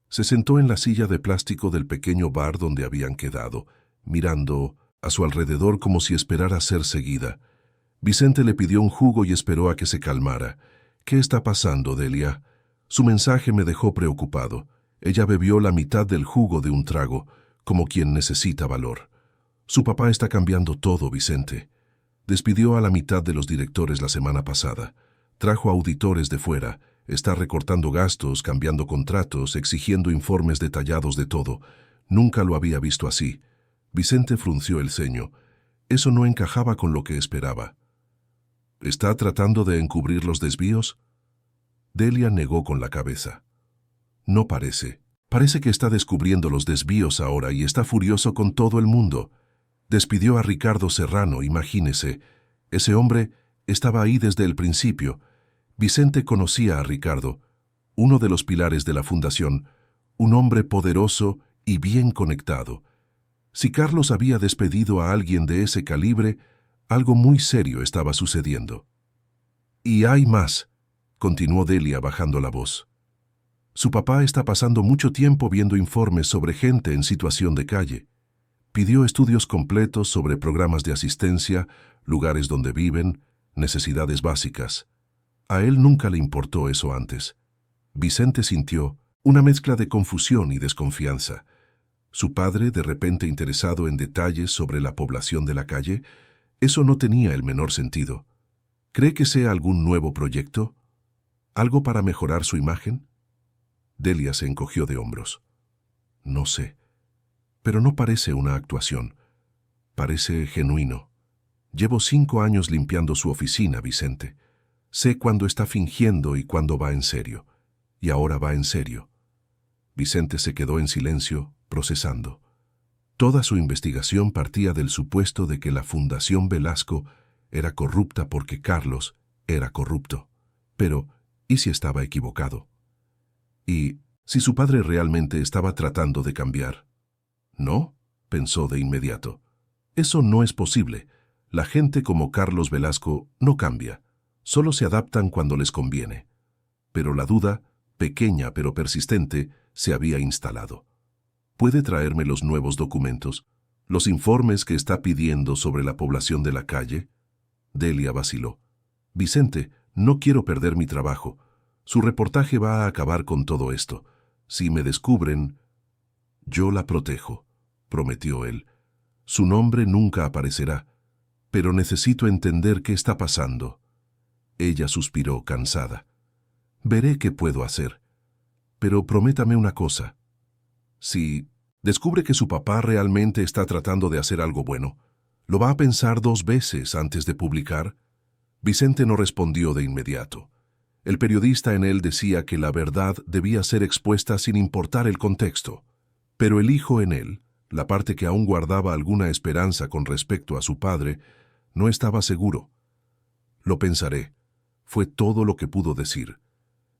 Se sentó en la silla de plástico del pequeño bar donde habían quedado, mirando a su alrededor como si esperara ser seguida. Vicente le pidió un jugo y esperó a que se calmara. ¿Qué está pasando, Delia? Su mensaje me dejó preocupado. Ella bebió la mitad del jugo de un trago, como quien necesita valor. Su papá está cambiando todo, Vicente. Despidió a la mitad de los directores la semana pasada. Trajo auditores de fuera. Está recortando gastos, cambiando contratos, exigiendo informes detallados de todo. Nunca lo había visto así. Vicente frunció el ceño. Eso no encajaba con lo que esperaba. ¿Está tratando de encubrir los desvíos? Delia negó con la cabeza. No parece. Parece que está descubriendo los desvíos ahora y está furioso con todo el mundo. Despidió a Ricardo Serrano, imagínese. Ese hombre estaba ahí desde el principio. Vicente conocía a Ricardo, uno de los pilares de la fundación, un hombre poderoso y bien conectado. Si Carlos había despedido a alguien de ese calibre, algo muy serio estaba sucediendo. Y hay más, continuó Delia bajando la voz. Su papá está pasando mucho tiempo viendo informes sobre gente en situación de calle. Pidió estudios completos sobre programas de asistencia, lugares donde viven, necesidades básicas. A él nunca le importó eso antes. Vicente sintió una mezcla de confusión y desconfianza. Su padre, de repente interesado en detalles sobre la población de la calle, eso no tenía el menor sentido. ¿Cree que sea algún nuevo proyecto? ¿Algo para mejorar su imagen? Delia se encogió de hombros. No sé, pero no parece una actuación. Parece genuino. Llevo 5 años limpiando su oficina, Vicente. Sé cuándo está fingiendo y cuándo va en serio. Y ahora va en serio. Vicente se quedó en silencio, procesando. Toda su investigación partía del supuesto de que la Fundación Velasco era corrupta porque Carlos era corrupto. Pero, ¿y si estaba equivocado? ¿Y si su padre realmente estaba tratando de cambiar? No, pensó de inmediato. Eso no es posible. La gente como Carlos Velasco no cambia. Solo se adaptan cuando les conviene. Pero la duda, pequeña pero persistente, se había instalado. ¿Puede traerme los nuevos documentos? ¿Los informes que está pidiendo sobre la población de la calle? Delia vaciló. Vicente, no quiero perder mi trabajo. Su reportaje va a acabar con todo esto. Si me descubren, yo la protejo, prometió él. Su nombre nunca aparecerá, pero necesito entender qué está pasando. Ella suspiró, cansada. Veré qué puedo hacer. Pero prométame una cosa. Si descubre que su papá realmente está tratando de hacer algo bueno, ¿lo va a pensar 2 veces antes de publicar? Vicente no respondió de inmediato. El periodista en él decía que la verdad debía ser expuesta sin importar el contexto. Pero el hijo en él, la parte que aún guardaba alguna esperanza con respecto a su padre, no estaba seguro. Lo pensaré. Fue todo lo que pudo decir.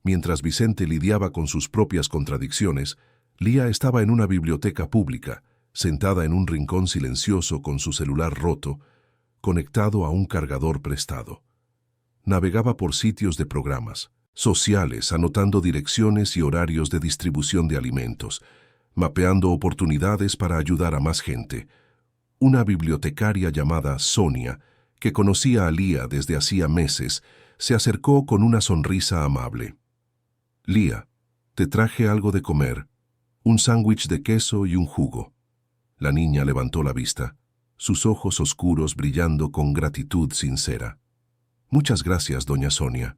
Mientras Vicente lidiaba con sus propias contradicciones, Lía estaba en una biblioteca pública, sentada en un rincón silencioso con su celular roto, conectado a un cargador prestado. Navegaba por sitios de programas sociales, anotando direcciones y horarios de distribución de alimentos, mapeando oportunidades para ayudar a más gente. Una bibliotecaria llamada Sonia, que conocía a Lía desde hacía meses, se acercó con una sonrisa amable. «Lía, te traje algo de comer, un sándwich de queso y un jugo». La niña levantó la vista, sus ojos oscuros brillando con gratitud sincera. «Muchas gracias, doña Sonia,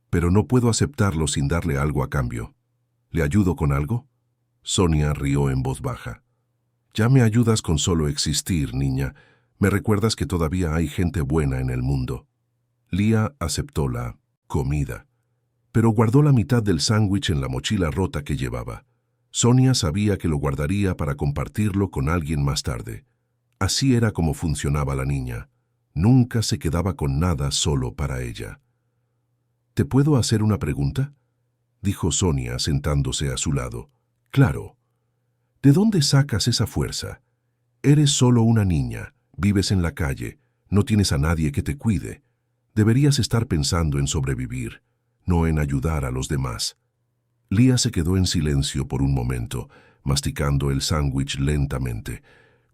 pero no puedo aceptarlo sin darle algo a cambio. ¿Le ayudo con algo?». Sonia rió en voz baja. «Ya me ayudas con solo existir, niña. Me recuerdas que todavía hay gente buena en el mundo». Lía aceptó la comida, pero guardó la mitad del sándwich en la mochila rota que llevaba. Sonia sabía que lo guardaría para compartirlo con alguien más tarde. Así era como funcionaba la niña. Nunca se quedaba con nada solo para ella. «¿Te puedo hacer una pregunta?», dijo Sonia sentándose a su lado. «Claro. ¿De dónde sacas esa fuerza? Eres solo una niña, vives en la calle, no tienes a nadie que te cuide. Deberías estar pensando en sobrevivir, no en ayudar a los demás». Lía se quedó en silencio por un momento, masticando el sándwich lentamente.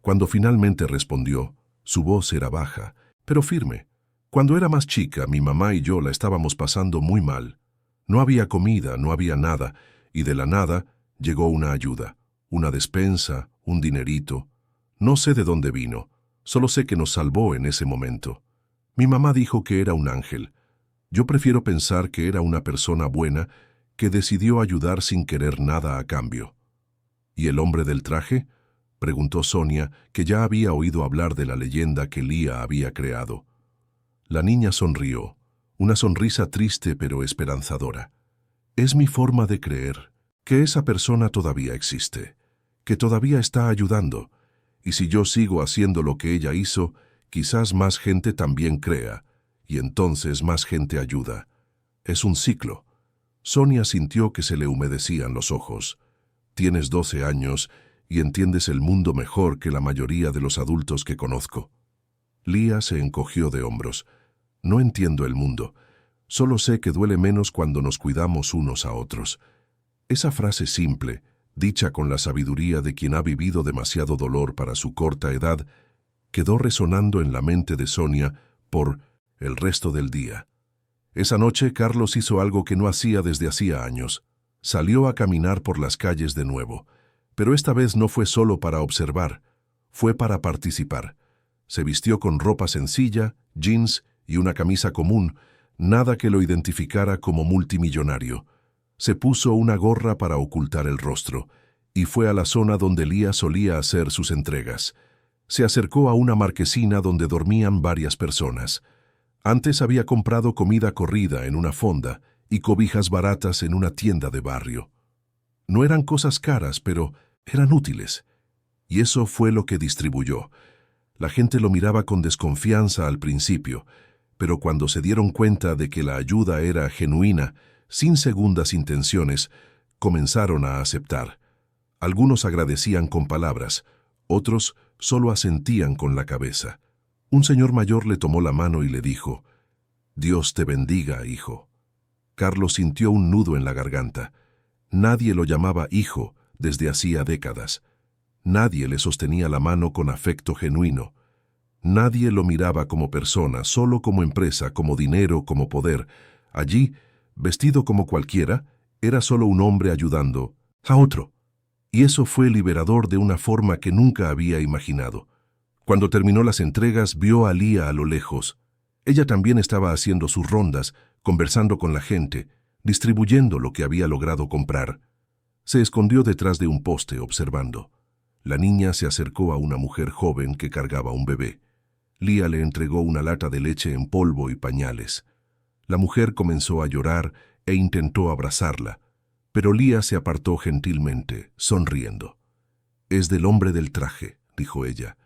Cuando finalmente respondió, su voz era baja, pero firme. «Cuando era más chica, mi mamá y yo la estábamos pasando muy mal. No había comida, no había nada, y de la nada llegó una ayuda, una despensa, un dinerito. No sé de dónde vino, solo sé que nos salvó en ese momento. Mi mamá dijo que era un ángel. Yo prefiero pensar que era una persona buena que decidió ayudar sin querer nada a cambio». «¿Y el hombre del traje?», preguntó Sonia, que ya había oído hablar de la leyenda que Lía había creado. La niña sonrió, una sonrisa triste pero esperanzadora. «Es mi forma de creer que esa persona todavía existe, que todavía está ayudando, y si yo sigo haciendo lo que ella hizo, quizás más gente también crea, y entonces más gente ayuda. Es un ciclo». Sonia sintió que se le humedecían los ojos. «Tienes 12 años y entiendes el mundo mejor que la mayoría de los adultos que conozco». Lía se encogió de hombros. «No entiendo el mundo. Solo sé que duele menos cuando nos cuidamos unos a otros». Esa frase simple, dicha con la sabiduría de quien ha vivido demasiado dolor para su corta edad, quedó resonando en la mente de Sonia por el resto del día. Esa noche Carlos hizo algo que no hacía desde hacía años. Salió a caminar por las calles de nuevo, pero esta vez no fue solo para observar, fue para participar. Se vistió con ropa sencilla, jeans y una camisa común, nada que lo identificara como multimillonario. Se puso una gorra para ocultar el rostro y fue a la zona donde Lía solía hacer sus entregas. Se acercó a una marquesina donde dormían varias personas. Antes había comprado comida corrida en una fonda y cobijas baratas en una tienda de barrio. No eran cosas caras, pero eran útiles. Y eso fue lo que distribuyó. La gente lo miraba con desconfianza al principio, pero cuando se dieron cuenta de que la ayuda era genuina, sin segundas intenciones, comenzaron a aceptar. Algunos agradecían con palabras, otros solo asentían con la cabeza. Un señor mayor le tomó la mano y le dijo: «Dios te bendiga, hijo». Carlos sintió un nudo en la garganta. Nadie lo llamaba hijo desde hacía décadas. Nadie le sostenía la mano con afecto genuino. Nadie lo miraba como persona, solo como empresa, como dinero, como poder. Allí, vestido como cualquiera, era solo un hombre ayudando a otro. Y eso fue liberador de una forma que nunca había imaginado. Cuando terminó las entregas, vio a Lía a lo lejos. Ella también estaba haciendo sus rondas, conversando con la gente, distribuyendo lo que había logrado comprar. Se escondió detrás de un poste, observando. La niña se acercó a una mujer joven que cargaba un bebé. Lía le entregó una lata de leche en polvo y pañales. La mujer comenzó a llorar e intentó abrazarla, pero Lía se apartó gentilmente, sonriendo. «Es del hombre del traje», dijo ella.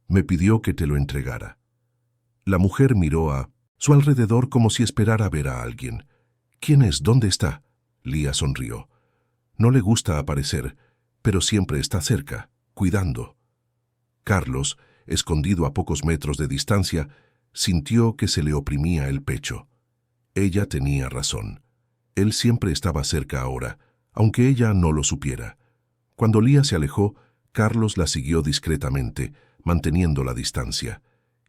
«Me pidió que te lo entregara». La mujer miró a Su alrededor como si esperara ver a alguien. ¿Quién es? ¿Dónde está? Lía sonrió. No le gusta aparecer, pero siempre está cerca, cuidando. Carlos, escondido a pocos metros de distancia, sintió que se le oprimía el pecho. Ella tenía razón. Él siempre estaba cerca ahora, aunque ella no lo supiera. Cuando Lía se alejó, Carlos la siguió discretamente, manteniendo la distancia.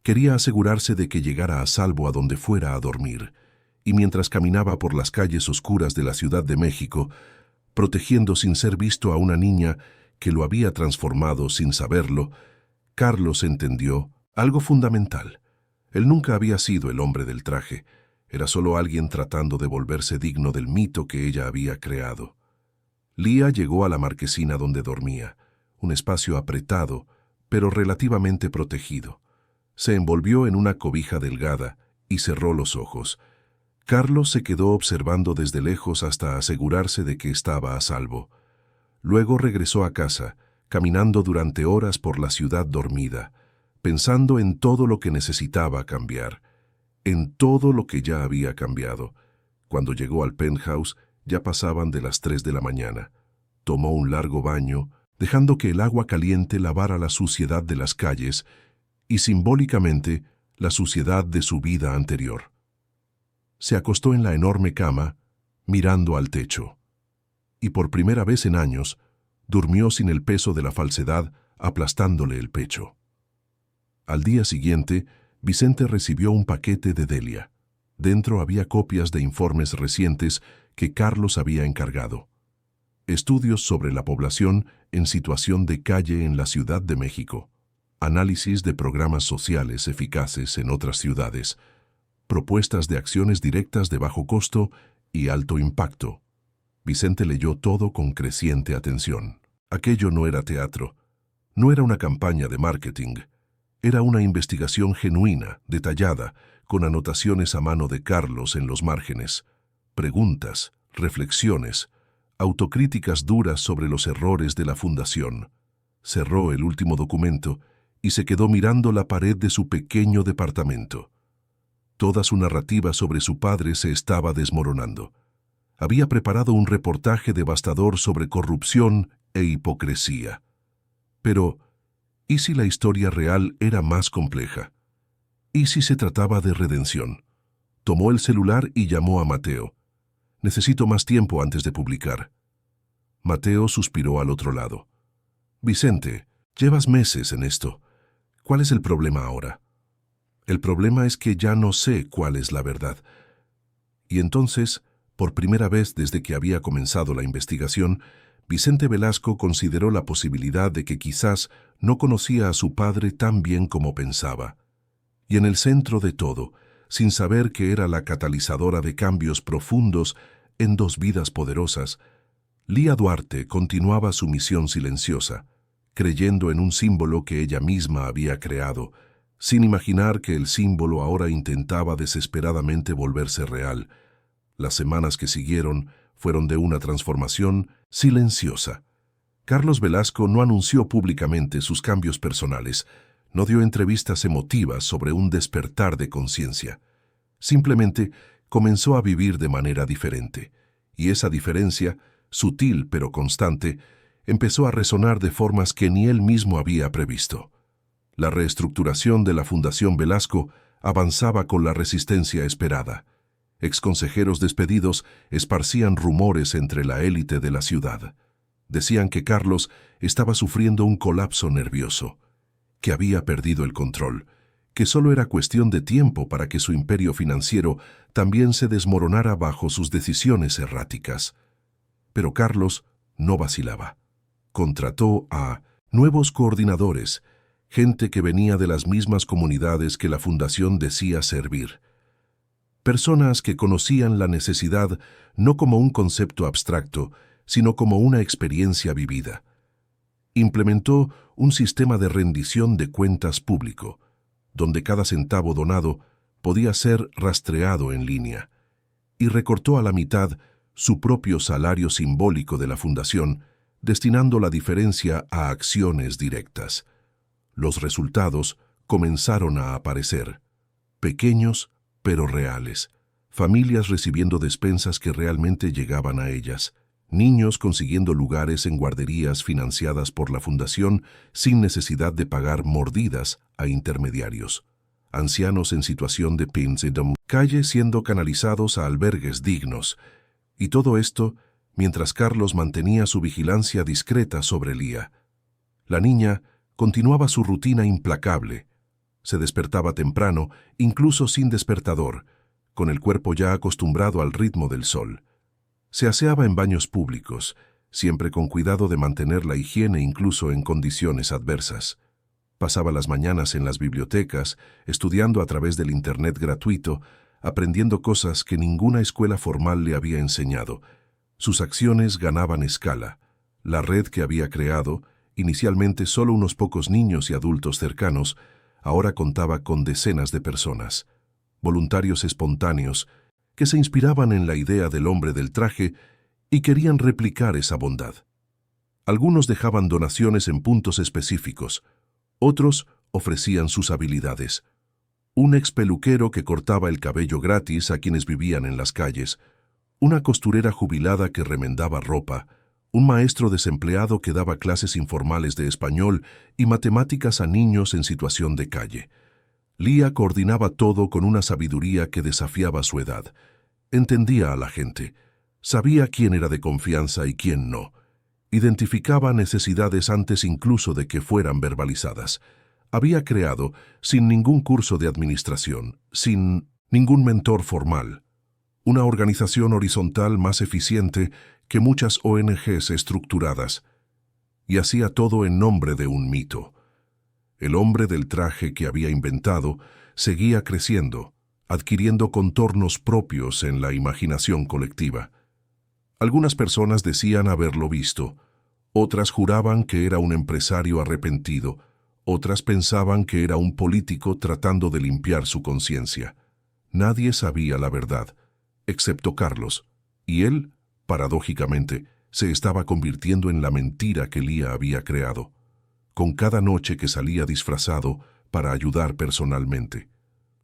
Quería asegurarse de que llegara a salvo a donde fuera a dormir, y mientras caminaba por las calles oscuras de la Ciudad de México, protegiendo sin ser visto a una niña que lo había transformado sin saberlo, Carlos entendió algo fundamental. Él nunca había sido el hombre del traje, era solo alguien tratando de volverse digno del mito que ella había creado. Lía llegó a la marquesina donde dormía, un espacio apretado, pero relativamente protegido. Se envolvió en una cobija delgada y cerró los ojos. Carlos se quedó observando desde lejos hasta asegurarse de que estaba a salvo. Luego regresó a casa, caminando durante horas por la ciudad dormida, pensando en todo lo que necesitaba cambiar, en todo lo que ya había cambiado. Cuando llegó al penthouse, ya pasaban de las 3 de la mañana. Tomó un largo baño, dejando que el agua caliente lavara la suciedad de las calles y simbólicamente la suciedad de su vida anterior. Se acostó en la enorme cama, mirando al techo. Y por primera vez en años, durmió sin el peso de la falsedad aplastándole el pecho. Al día siguiente, Vicente recibió un paquete de Delia. Dentro había copias de informes recientes que Carlos había encargado. Estudios sobre la población en situación de calle en la Ciudad de México. Análisis de programas sociales eficaces en otras ciudades. Propuestas de acciones directas de bajo costo y alto impacto. Vicente leyó todo con creciente atención. Aquello no era teatro, no era una campaña de marketing. Era una investigación genuina, detallada, con anotaciones a mano de Carlos en los márgenes, preguntas, reflexiones, autocríticas duras sobre los errores de la fundación. Cerró el último documento y se quedó mirando la pared de su pequeño departamento. Toda su narrativa sobre su padre se estaba desmoronando. Había preparado un reportaje devastador sobre corrupción e hipocresía. Pero, ¿y si la historia real era más compleja? ¿Y si se trataba de redención? Tomó el celular y llamó a Mateo. Necesito más tiempo antes de publicar. Mateo suspiró al otro lado. Vicente, llevas meses en esto. ¿Cuál es el problema ahora? El problema es que ya no sé cuál es la verdad. Y entonces, por primera vez desde que había comenzado la investigación, Vicente Velasco consideró la posibilidad de que quizás no conocía a su padre tan bien como pensaba. Y en el centro de todo, sin saber que era la catalizadora de cambios profundos en dos vidas poderosas, Lía Duarte continuaba su misión silenciosa, creyendo en un símbolo que ella misma había creado, sin imaginar que el símbolo ahora intentaba desesperadamente volverse real. Las semanas que siguieron fueron de una transformación silenciosa. Carlos Velasco no anunció públicamente sus cambios personales, no dio entrevistas emotivas sobre un despertar de conciencia. Simplemente comenzó a vivir de manera diferente, y esa diferencia, sutil pero constante, empezó a resonar de formas que ni él mismo había previsto. La reestructuración de la Fundación Velasco avanzaba con la resistencia esperada. Exconsejeros despedidos esparcían rumores entre la élite de la ciudad. Decían que Carlos estaba sufriendo un colapso nervioso, que había perdido el control, que solo era cuestión de tiempo para que su imperio financiero también se desmoronara bajo sus decisiones erráticas. Pero Carlos no vacilaba. Contrató a nuevos coordinadores, gente que venía de las mismas comunidades que la fundación decía servir. Personas que conocían la necesidad no como un concepto abstracto, sino como una experiencia vivida. Implementó un sistema de rendición de cuentas público, donde cada centavo donado podía ser rastreado en línea, y recortó a la mitad su propio salario simbólico de la fundación, destinando la diferencia a acciones directas. Los resultados comenzaron a aparecer, pequeños pero reales. Familias recibiendo despensas que realmente llegaban a ellas. Niños consiguiendo lugares en guarderías financiadas por la fundación sin necesidad de pagar mordidas a intermediarios. Ancianos en situación de pinzedom, calle siendo canalizados a albergues dignos. Y todo esto mientras Carlos mantenía su vigilancia discreta sobre Lía. La niña continuaba su rutina implacable. Se despertaba temprano, incluso sin despertador, con el cuerpo ya acostumbrado al ritmo del sol. Se aseaba en baños públicos, siempre con cuidado de mantener la higiene incluso en condiciones adversas. Pasaba las mañanas en las bibliotecas, estudiando a través del Internet gratuito, aprendiendo cosas que ninguna escuela formal le había enseñado. Sus acciones ganaban escala. La red que había creado, inicialmente solo unos pocos niños y adultos cercanos, ahora contaba con decenas de personas. Voluntarios espontáneos, que se inspiraban en la idea del hombre del traje y querían replicar esa bondad. Algunos dejaban donaciones en puntos específicos, otros ofrecían sus habilidades. Un expeluquero que cortaba el cabello gratis a quienes vivían en las calles, una costurera jubilada que remendaba ropa, un maestro desempleado que daba clases informales de español y matemáticas a niños en situación de calle. Lía coordinaba todo con una sabiduría que desafiaba su edad. Entendía a la gente, sabía quién era de confianza y quién no. Identificaba necesidades antes incluso de que fueran verbalizadas. Había creado, sin ningún curso de administración, sin ningún mentor formal, una organización horizontal más eficiente que muchas ONGs estructuradas, y hacía todo en nombre de un mito. El hombre del traje que había inventado seguía creciendo, adquiriendo contornos propios en la imaginación colectiva. Algunas personas decían haberlo visto, otras juraban que era un empresario arrepentido, otras pensaban que era un político tratando de limpiar su conciencia. Nadie sabía la verdad, excepto Carlos, y él, paradójicamente, se estaba convirtiendo en la mentira que Lía había creado, con cada noche que salía disfrazado para ayudar personalmente,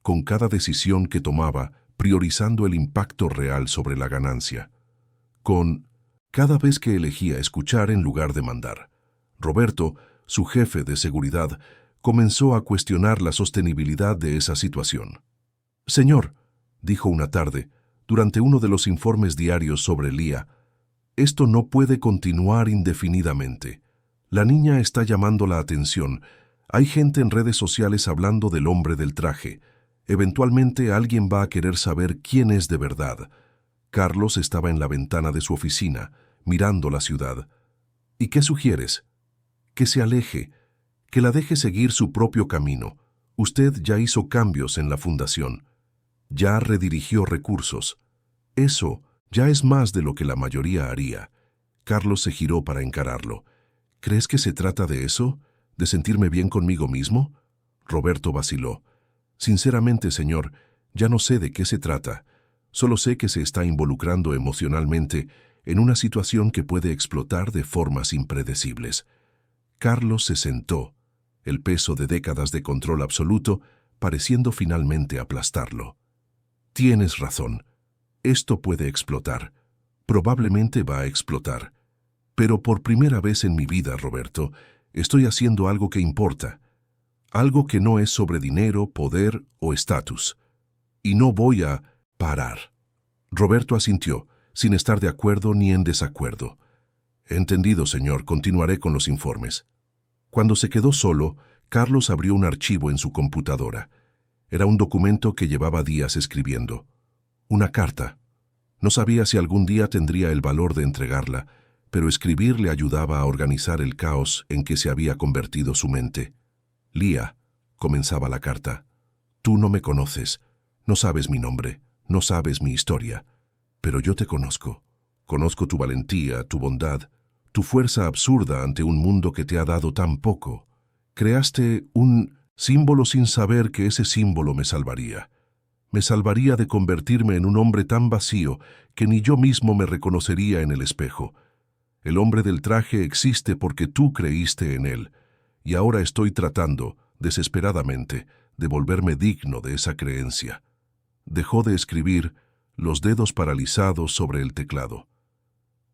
con cada decisión que tomaba priorizando el impacto real sobre la ganancia, con cada vez que elegía escuchar en lugar de mandar. Roberto, su jefe de seguridad, comenzó a cuestionar la sostenibilidad de esa situación. «Señor», dijo una tarde, durante uno de los informes diarios sobre Lía, «esto no puede continuar indefinidamente. La niña está llamando la atención. Hay gente en redes sociales hablando del hombre del traje. Eventualmente alguien va a querer saber quién es de verdad». Carlos estaba en la ventana de su oficina, mirando la ciudad. «¿Y qué sugieres?» «Que se aleje, que la deje seguir su propio camino. Usted ya hizo cambios en la fundación. Ya redirigió recursos. Eso ya es más de lo que la mayoría haría». Carlos se giró para encararlo. «¿Crees que se trata de eso? ¿De sentirme bien conmigo mismo?» Roberto vaciló. «Sinceramente, señor, ya no sé de qué se trata. Solo sé que se está involucrando emocionalmente en una situación que puede explotar de formas impredecibles». Carlos se sentó, el peso de décadas de control absoluto pareciendo finalmente aplastarlo. «Tienes razón. Esto puede explotar. Probablemente va a explotar. Pero por primera vez en mi vida, Roberto, estoy haciendo algo que importa. Algo que no es sobre dinero, poder o estatus. Y no voy a parar». Roberto asintió, sin estar de acuerdo ni en desacuerdo. «Entendido, señor. Continuaré con los informes». Cuando se quedó solo, Carlos abrió un archivo en su computadora. Era un documento que llevaba días escribiendo. Una carta. No sabía si algún día tendría el valor de entregarla, pero escribir le ayudaba a organizar el caos en que se había convertido su mente. «Lía», comenzaba la carta, «tú no me conoces, no sabes mi nombre, no sabes mi historia, pero yo te conozco. Conozco tu valentía, tu bondad, tu fuerza absurda ante un mundo que te ha dado tan poco. Creaste un símbolo sin saber que ese símbolo me salvaría. Me salvaría de convertirme en un hombre tan vacío que ni yo mismo me reconocería en el espejo. El hombre del traje existe porque tú creíste en él, y ahora estoy tratando, desesperadamente, de volverme digno de esa creencia. Dejó de escribir, los dedos paralizados sobre el teclado.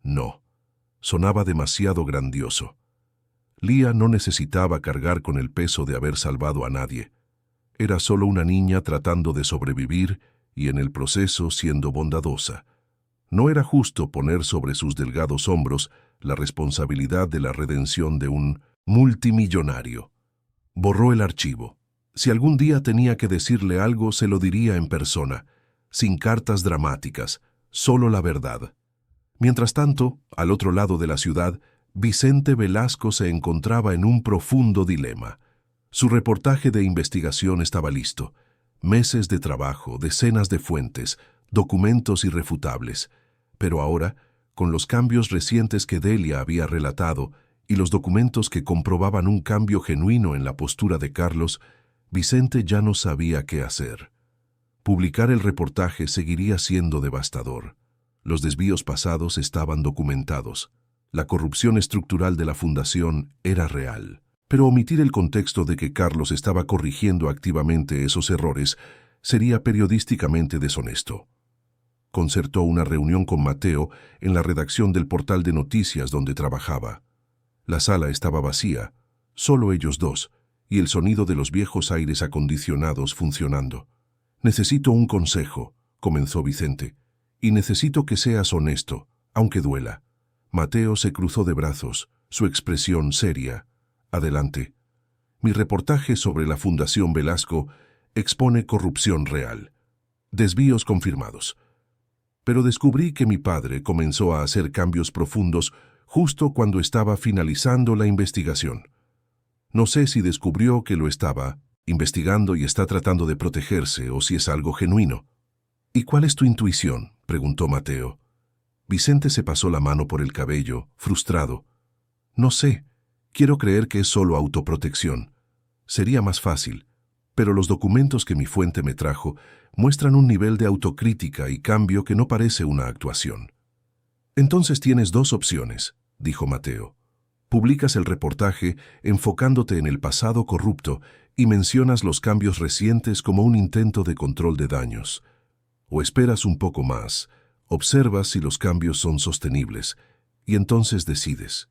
No, sonaba demasiado grandioso. Lia no necesitaba cargar con el peso de haber salvado a nadie. Era solo una niña tratando de sobrevivir y en el proceso siendo bondadosa. No era justo poner sobre sus delgados hombros la responsabilidad de la redención de un multimillonario. Borró el archivo. Si algún día tenía que decirle algo, se lo diría en persona, sin cartas dramáticas, solo la verdad. Mientras tanto, al otro lado de la ciudad, Vicente Velasco se encontraba en un profundo dilema. Su reportaje de investigación estaba listo. Meses de trabajo, decenas de fuentes, documentos irrefutables. Pero ahora, con los cambios recientes que Delia había relatado y los documentos que comprobaban un cambio genuino en la postura de Carlos, Vicente ya no sabía qué hacer. Publicar el reportaje seguiría siendo devastador. Los desvíos pasados estaban documentados. La corrupción estructural de la fundación era real. Pero omitir el contexto de que Carlos estaba corrigiendo activamente esos errores sería periodísticamente deshonesto. Concertó una reunión con Mateo en la redacción del portal de noticias donde trabajaba. La sala estaba vacía, solo ellos dos, y el sonido de los viejos aires acondicionados funcionando. «Necesito un consejo», comenzó Vicente, «y necesito que seas honesto, aunque duela». Mateo se cruzó de brazos, su expresión seria. «Adelante. Mi reportaje sobre la Fundación Velasco expone corrupción real. Desvíos confirmados. Pero descubrí que mi padre comenzó a hacer cambios profundos justo cuando estaba finalizando la investigación. No sé si descubrió que lo estaba investigando y está tratando de protegerse o si es algo genuino». «¿Y cuál es tu intuición?», preguntó Mateo. Vicente se pasó la mano por el cabello, frustrado. «No sé. Quiero creer que es solo autoprotección. Sería más fácil, pero los documentos que mi fuente me trajo muestran un nivel de autocrítica y cambio que no parece una actuación». «Entonces tienes dos opciones», dijo Mateo. «Publicas el reportaje enfocándote en el pasado corrupto y mencionas los cambios recientes como un intento de control de daños. O esperas un poco más, observas si los cambios son sostenibles y entonces decides».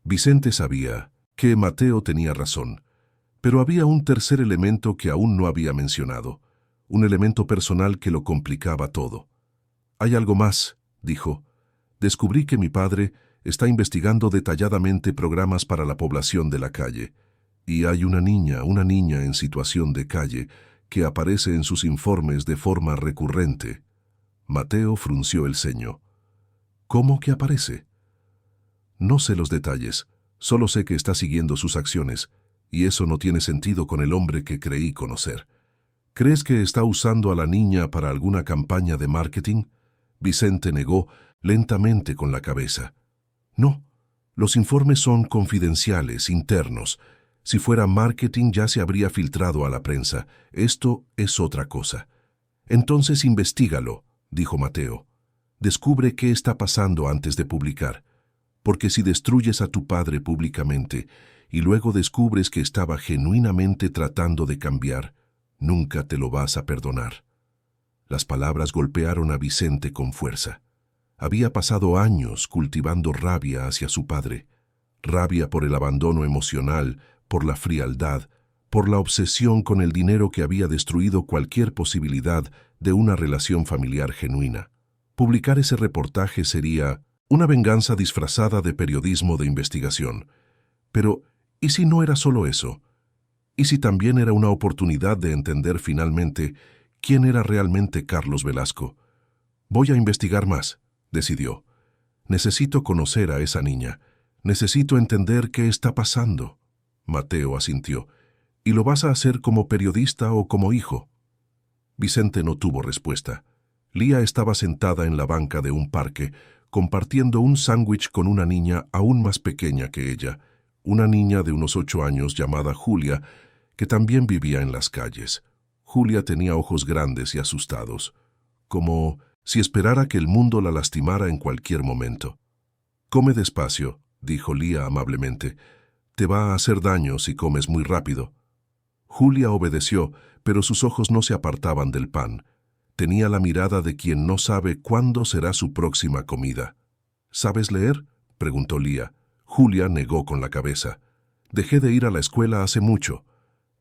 Vicente sabía que Mateo tenía razón, pero había un tercer elemento que aún no había mencionado, un elemento personal que lo complicaba todo. «Hay algo más», dijo. «Descubrí que mi padre está investigando detalladamente programas para la población de la calle, y hay una niña en situación de calle que aparece en sus informes de forma recurrente». Mateo frunció el ceño. «¿Cómo que aparece?» «No sé los detalles, solo sé que está siguiendo sus acciones, y eso no tiene sentido con el hombre que creí conocer». «¿Crees que está usando a la niña para alguna campaña de marketing?». Vicente negó lentamente con la cabeza. «No, los informes son confidenciales, internos. Si fuera marketing ya se habría filtrado a la prensa. Esto es otra cosa». «Entonces investígalo», dijo Mateo. «Descubre qué está pasando antes de publicar. Porque si destruyes a tu padre públicamente y luego descubres que estaba genuinamente tratando de cambiar, nunca te lo vas a perdonar». Las palabras golpearon a Vicente con fuerza. Había pasado años cultivando rabia hacia su padre. Rabia por el abandono emocional, por la frialdad, por la obsesión con el dinero que había destruido cualquier posibilidad de una relación familiar genuina. Publicar ese reportaje sería una venganza disfrazada de periodismo de investigación. Pero, ¿y si no era solo eso? ¿Y si también era una oportunidad de entender finalmente quién era realmente Carlos Velasco? «Voy a investigar más», decidió. «Necesito conocer a esa niña. Necesito entender qué está pasando». Mateo asintió. «¿Y lo vas a hacer como periodista o como hijo?». Vicente no tuvo respuesta. Lia estaba sentada en la banca de un parque, compartiendo un sándwich con una niña aún más pequeña que ella, una niña de unos 8 años llamada Julia, que también vivía en las calles. Julia tenía ojos grandes y asustados, como si esperara que el mundo la lastimara en cualquier momento. «Come despacio», dijo Lia amablemente. «Te va a hacer daño si comes muy rápido». Julia obedeció, pero sus ojos no se apartaban del pan. Tenía la mirada de quien no sabe cuándo será su próxima comida. ¿Sabes leer?, preguntó Lía. Julia negó con la cabeza. Dejé de ir a la escuela hace mucho.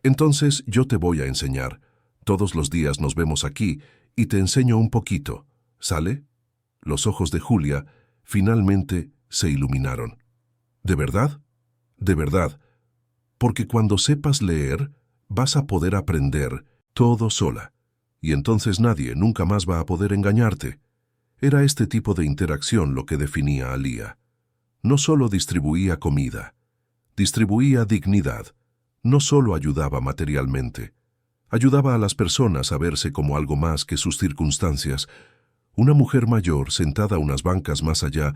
Entonces yo te voy a enseñar. Todos los días nos vemos aquí y te enseño un poquito. ¿Sale? Los ojos de Julia finalmente se iluminaron. ¿De verdad? De verdad. Porque cuando sepas leer, vas a poder aprender todo sola. Y entonces nadie nunca más va a poder engañarte. Era este tipo de interacción lo que definía a Lía. No solo distribuía comida, distribuía dignidad. No solo ayudaba materialmente, ayudaba a las personas a verse como algo más que sus circunstancias. Una mujer mayor, sentada unas bancas más allá,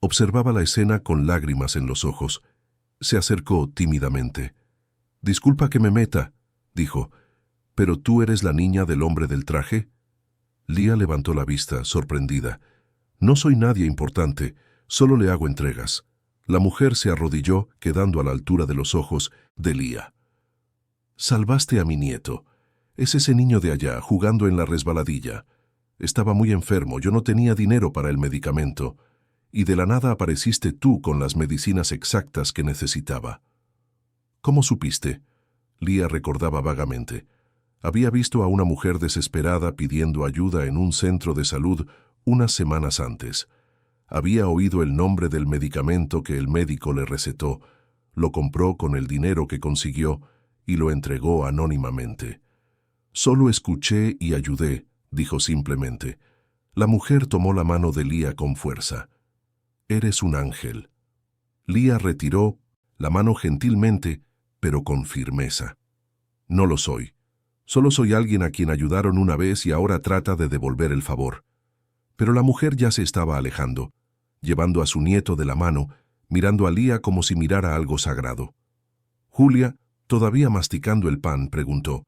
observaba la escena con lágrimas en los ojos. Se acercó tímidamente. «Disculpa que me meta», dijo, «¿pero tú eres la niña del hombre del traje?» Lía levantó la vista, sorprendida. «No soy nadie importante, solo le hago entregas». La mujer se arrodilló, quedando a la altura de los ojos de Lía. «Salvaste a mi nieto. Es ese niño de allá, jugando en la resbaladilla. Estaba muy enfermo, yo no tenía dinero para el medicamento, y de la nada apareciste tú con las medicinas exactas que necesitaba». «¿Cómo supiste?», Lía recordaba vagamente. Había visto a una mujer desesperada pidiendo ayuda en un centro de salud unas semanas antes. Había oído el nombre del medicamento que el médico le recetó, lo compró con el dinero que consiguió y lo entregó anónimamente. «Solo escuché y ayudé», dijo simplemente. La mujer tomó la mano de Lía con fuerza. «Eres un ángel». Lía retiró la mano gentilmente, pero con firmeza. «No lo soy. Solo soy alguien a quien ayudaron una vez y ahora trata de devolver el favor». Pero la mujer ya se estaba alejando, llevando a su nieto de la mano, mirando a Lía como si mirara algo sagrado. Julia, todavía masticando el pan, preguntó,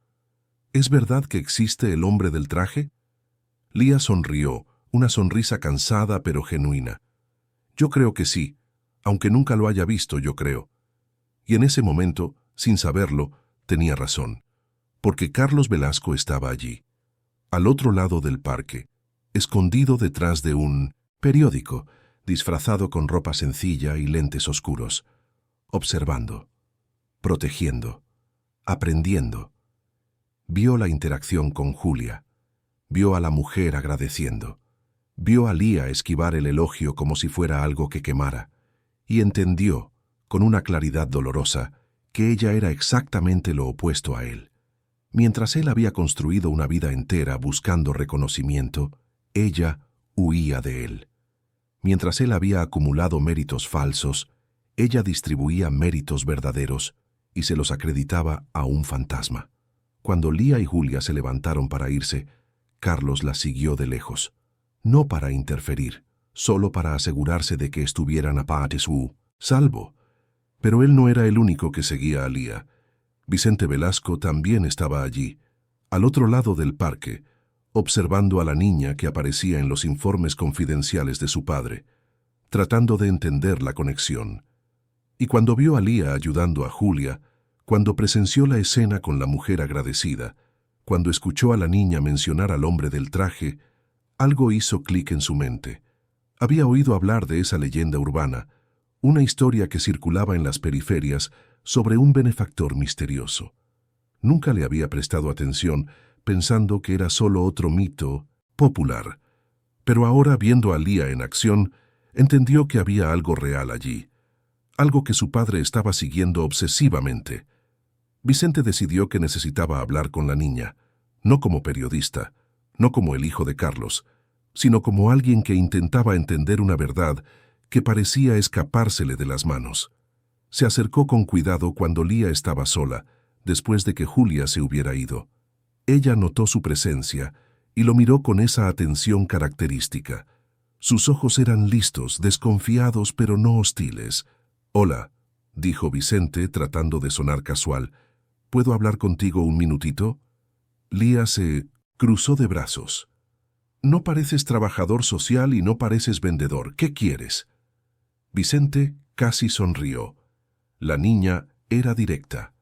«¿Es verdad que existe el hombre del traje?» Lía sonrió, una sonrisa cansada pero genuina. «Yo creo que sí, aunque nunca lo haya visto, yo creo». Y en ese momento, sin saberlo, tenía razón, porque Carlos Velasco estaba allí, al otro lado del parque, escondido detrás de un periódico, disfrazado con ropa sencilla y lentes oscuros, observando, protegiendo, aprendiendo. Vio la interacción con Julia, vio a la mujer agradeciendo, vio a Lía esquivar el elogio como si fuera algo que quemara, y entendió, con una claridad dolorosa, que ella era exactamente lo opuesto a él. Mientras él había construido una vida entera buscando reconocimiento, ella huía de él. Mientras él había acumulado méritos falsos, ella distribuía méritos verdaderos y se los acreditaba a un fantasma. Cuando Lía y Julia se levantaron para irse, Carlos las siguió de lejos. No para interferir, solo para asegurarse de que estuvieran a su salvo. Pero él no era el único que seguía a Lía. Vicente Velasco también estaba allí, al otro lado del parque, observando a la niña que aparecía en los informes confidenciales de su padre, tratando de entender la conexión. Y cuando vio a Lía ayudando a Julia, cuando presenció la escena con la mujer agradecida, cuando escuchó a la niña mencionar al hombre del traje, algo hizo clic en su mente. Había oído hablar de esa leyenda urbana, una historia que circulaba en las periferias sobre un benefactor misterioso. Nunca le había prestado atención, pensando que era solo otro mito popular. Pero ahora, viendo a Lía en acción, entendió que había algo real allí, algo que su padre estaba siguiendo obsesivamente. Vicente decidió que necesitaba hablar con la niña, no como periodista, no como el hijo de Carlos, sino como alguien que intentaba entender una verdad que parecía escapársele de las manos. Se acercó con cuidado cuando Lía estaba sola, después de que Julia se hubiera ido. Ella notó su presencia y lo miró con esa atención característica. Sus ojos eran listos, desconfiados, pero no hostiles. «Hola», dijo Vicente, tratando de sonar casual. «¿Puedo hablar contigo un minutito?» Lía se cruzó de brazos. «No pareces trabajador social y no pareces vendedor. ¿Qué quieres?» Vicente casi sonrió. La niña era directa.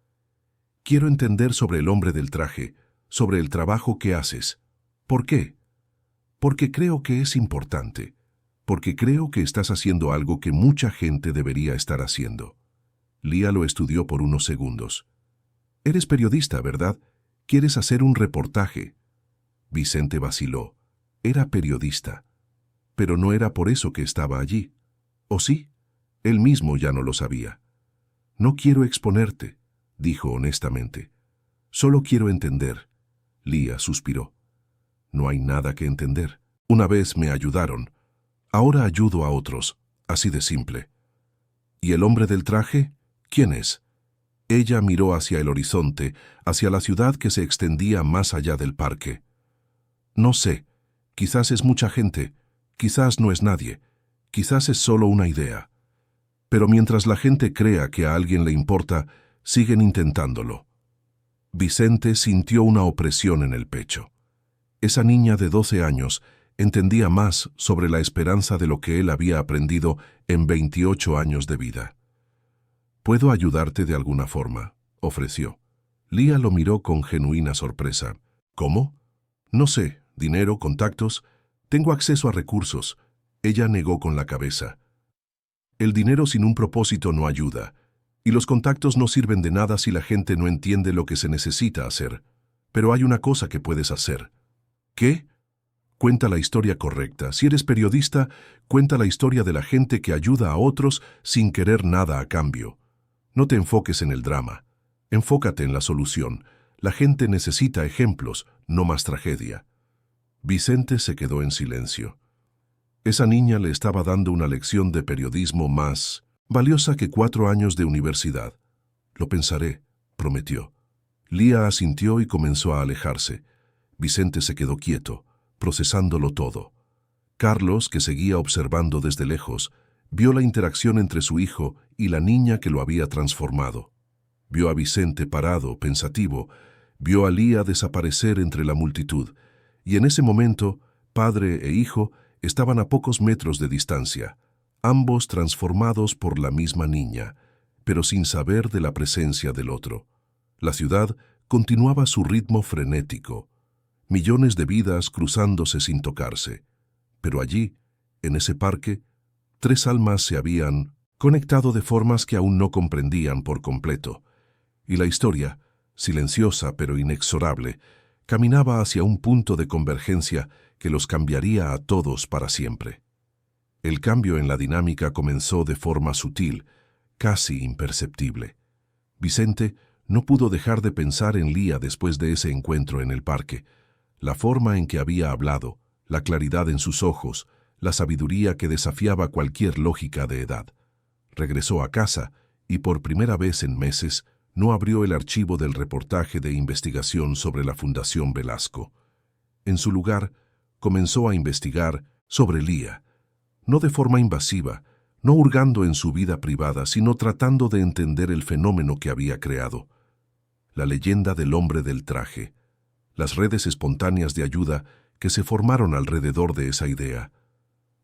«Quiero entender sobre el hombre del traje, sobre el trabajo que haces». ¿Por qué? Porque creo que es importante. Porque creo que estás haciendo algo que mucha gente debería estar haciendo. Lía lo estudió por unos segundos. Eres periodista, ¿verdad? ¿Quieres hacer un reportaje? Vicente vaciló. Era periodista. Pero no era por eso que estaba allí. ¿O sí? Él mismo ya no lo sabía. No quiero exponerte, dijo honestamente. Solo quiero entender. Lía suspiró. No hay nada que entender. Una vez me ayudaron. Ahora ayudo a otros. Así de simple. ¿Y el hombre del traje? ¿Quién es? Ella miró hacia el horizonte, hacia la ciudad que se extendía más allá del parque. No sé. Quizás es mucha gente. Quizás no es nadie. Quizás es solo una idea. Pero mientras la gente crea que a alguien le importa, siguen intentándolo. Vicente sintió una opresión en el pecho. Esa niña de 12 años entendía más sobre la esperanza de lo que él había aprendido en 28 años de vida. «¿Puedo ayudarte de alguna forma?», ofreció. Lía lo miró con genuina sorpresa. «¿Cómo?». «No sé, dinero, contactos. Tengo acceso a recursos». Ella negó con la cabeza. «El dinero sin un propósito no ayuda, y los contactos no sirven de nada si la gente no entiende lo que se necesita hacer. Pero hay una cosa que puedes hacer». «¿Qué?». «Cuenta la historia correcta. Si eres periodista, cuenta la historia de la gente que ayuda a otros sin querer nada a cambio. No te enfoques en el drama. Enfócate en la solución. La gente necesita ejemplos, no más tragedia». Vicente se quedó en silencio. Esa niña le estaba dando una lección de periodismo más valiosa que 4 años de universidad. «Lo pensaré», prometió. Lía asintió y comenzó a alejarse. Vicente se quedó quieto, procesándolo todo. Carlos, que seguía observando desde lejos, vio la interacción entre su hijo y la niña que lo había transformado. Vio a Vicente parado, pensativo, vio a Lía desaparecer entre la multitud, y en ese momento, padre e hijo estaban a pocos metros de distancia, ambos transformados por la misma niña, pero sin saber de la presencia del otro. La ciudad continuaba su ritmo frenético, millones de vidas cruzándose sin tocarse, pero allí, en ese parque, 3 almas se habían conectado de formas que aún no comprendían por completo, y la historia, silenciosa pero inexorable, caminaba hacia un punto de convergencia que los cambiaría a todos para siempre. El cambio en la dinámica comenzó de forma sutil, casi imperceptible. Vicente no pudo dejar de pensar en Lía después de ese encuentro en el parque. La forma en que había hablado, la claridad en sus ojos, la sabiduría que desafiaba cualquier lógica de edad. Regresó a casa y por primera vez en meses no abrió el archivo del reportaje de investigación sobre la Fundación Velasco. En su lugar, comenzó a investigar sobre Lía, no de forma invasiva, no hurgando en su vida privada, sino tratando de entender el fenómeno que había creado. La leyenda del hombre del traje, las redes espontáneas de ayuda que se formaron alrededor de esa idea,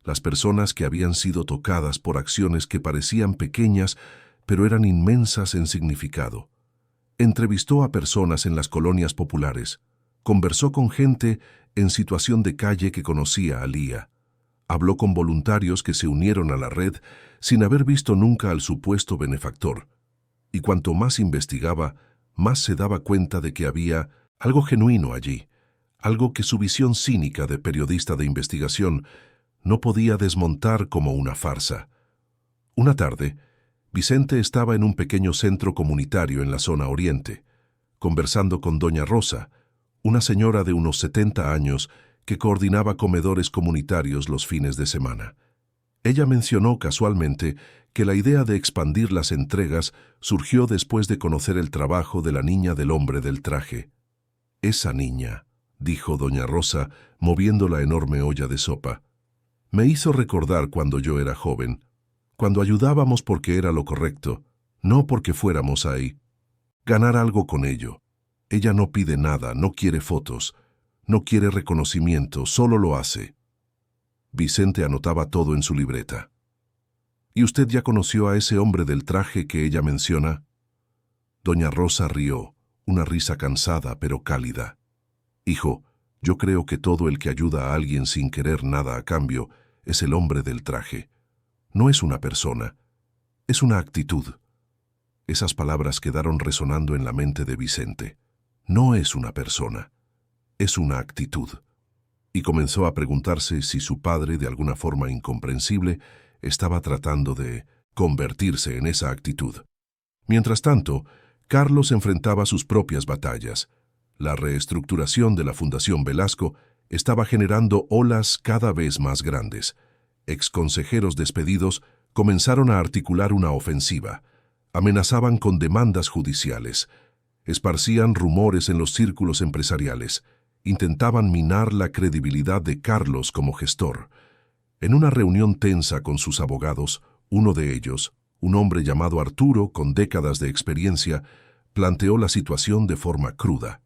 las personas que habían sido tocadas por acciones que parecían pequeñas, pero eran inmensas en significado. Entrevistó a personas en las colonias populares, conversó con gente en situación de calle que conocía a Lía, habló con voluntarios que se unieron a la red sin haber visto nunca al supuesto benefactor, y cuanto más investigaba, más se daba cuenta de que había algo genuino allí, algo que su visión cínica de periodista de investigación no podía desmontar como una farsa. Una tarde, Vicente estaba en un pequeño centro comunitario en la zona oriente, conversando con doña Rosa, una señora de unos 70 años que coordinaba comedores comunitarios los fines de semana. Ella mencionó casualmente que la idea de expandir las entregas surgió después de conocer el trabajo de la niña del hombre del traje. «Esa niña», dijo doña Rosa, moviendo la enorme olla de sopa, «me hizo recordar cuando yo era joven, cuando ayudábamos porque era lo correcto, no porque fuéramos ahí. Ganar algo con ello. Ella no pide nada, no quiere fotos, no quiere reconocimiento, solo lo hace». Vicente anotaba todo en su libreta. «¿Y usted ya conoció a ese hombre del traje que ella menciona?». Doña Rosa rió, una risa cansada pero cálida. «Hijo, Yo creo que todo el que ayuda a alguien sin querer nada a cambio es el hombre del traje. No es una persona, es una actitud. Esas palabras quedaron resonando en la mente de Vicente. No es una persona, es una actitud. Y comenzó a preguntarse si su padre, de alguna forma incomprensible, estaba tratando de convertirse en esa actitud. Mientras tanto, Carlos enfrentaba sus propias batallas. La reestructuración de la Fundación Velasco estaba generando olas cada vez más grandes. Exconsejeros despedidos comenzaron a articular una ofensiva. Amenazaban con demandas judiciales. Esparcían rumores en los círculos empresariales. Intentaban minar la credibilidad de Carlos como gestor. En una reunión tensa con sus abogados, uno de ellos, un hombre llamado Arturo con décadas de experiencia, planteó la situación de forma cruda.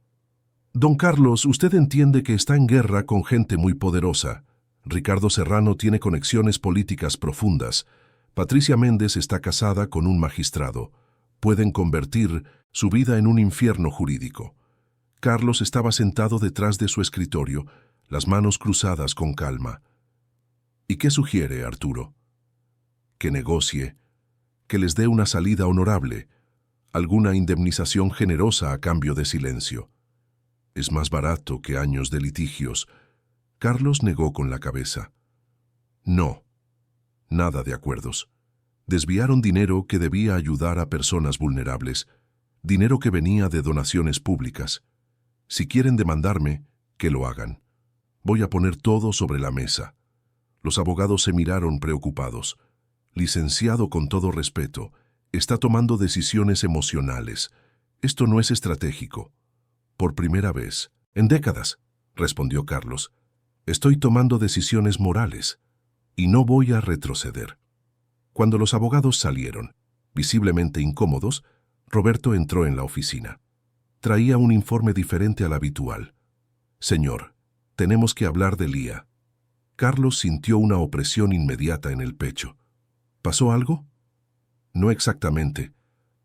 Don Carlos, usted entiende que está en guerra con gente muy poderosa. Ricardo Serrano tiene conexiones políticas profundas. Patricia Méndez está casada con un magistrado. Pueden convertir su vida en un infierno jurídico. Carlos estaba sentado detrás de su escritorio, las manos cruzadas con calma. ¿Y qué sugiere, Arturo? Que negocie, que les dé una salida honorable, alguna indemnización generosa a cambio de silencio. Es más barato que años de litigios. Carlos negó con la cabeza. No, nada de acuerdos. Desviaron dinero que debía ayudar a personas vulnerables, dinero que venía de donaciones públicas. Si quieren demandarme, que lo hagan. Voy a poner todo sobre la mesa. Los abogados se miraron preocupados. Licenciado, con todo respeto, está tomando decisiones emocionales. Esto no es estratégico. Por primera vez, en décadas, respondió Carlos, estoy tomando decisiones morales y no voy a retroceder. Cuando los abogados salieron, visiblemente incómodos, Roberto entró en la oficina. Traía un informe diferente al habitual. Señor, tenemos que hablar de Lía. Carlos sintió una opresión inmediata en el pecho. ¿Pasó algo? No exactamente,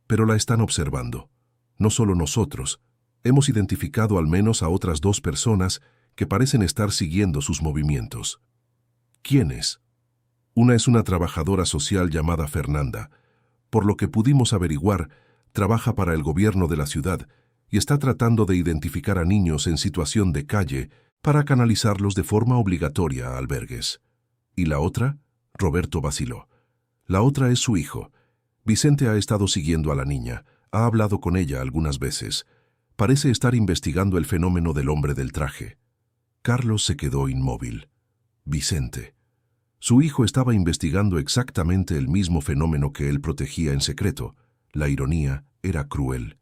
pero la están observando. No solo nosotros. Hemos identificado al menos a otras 2 personas que parecen estar siguiendo sus movimientos. ¿Quiénes? Una es una trabajadora social llamada Fernanda. Por lo que pudimos averiguar, trabaja para el gobierno de la ciudad y está tratando de identificar a niños en situación de calle para canalizarlos de forma obligatoria a albergues. ¿Y la otra? Roberto vaciló. La otra es su hijo. Vicente ha estado siguiendo a la niña, ha hablado con ella algunas veces. Parece estar investigando el fenómeno del hombre del traje. Carlos se quedó inmóvil. Vicente. Su hijo estaba investigando exactamente el mismo fenómeno que él protegía en secreto. La ironía era cruel.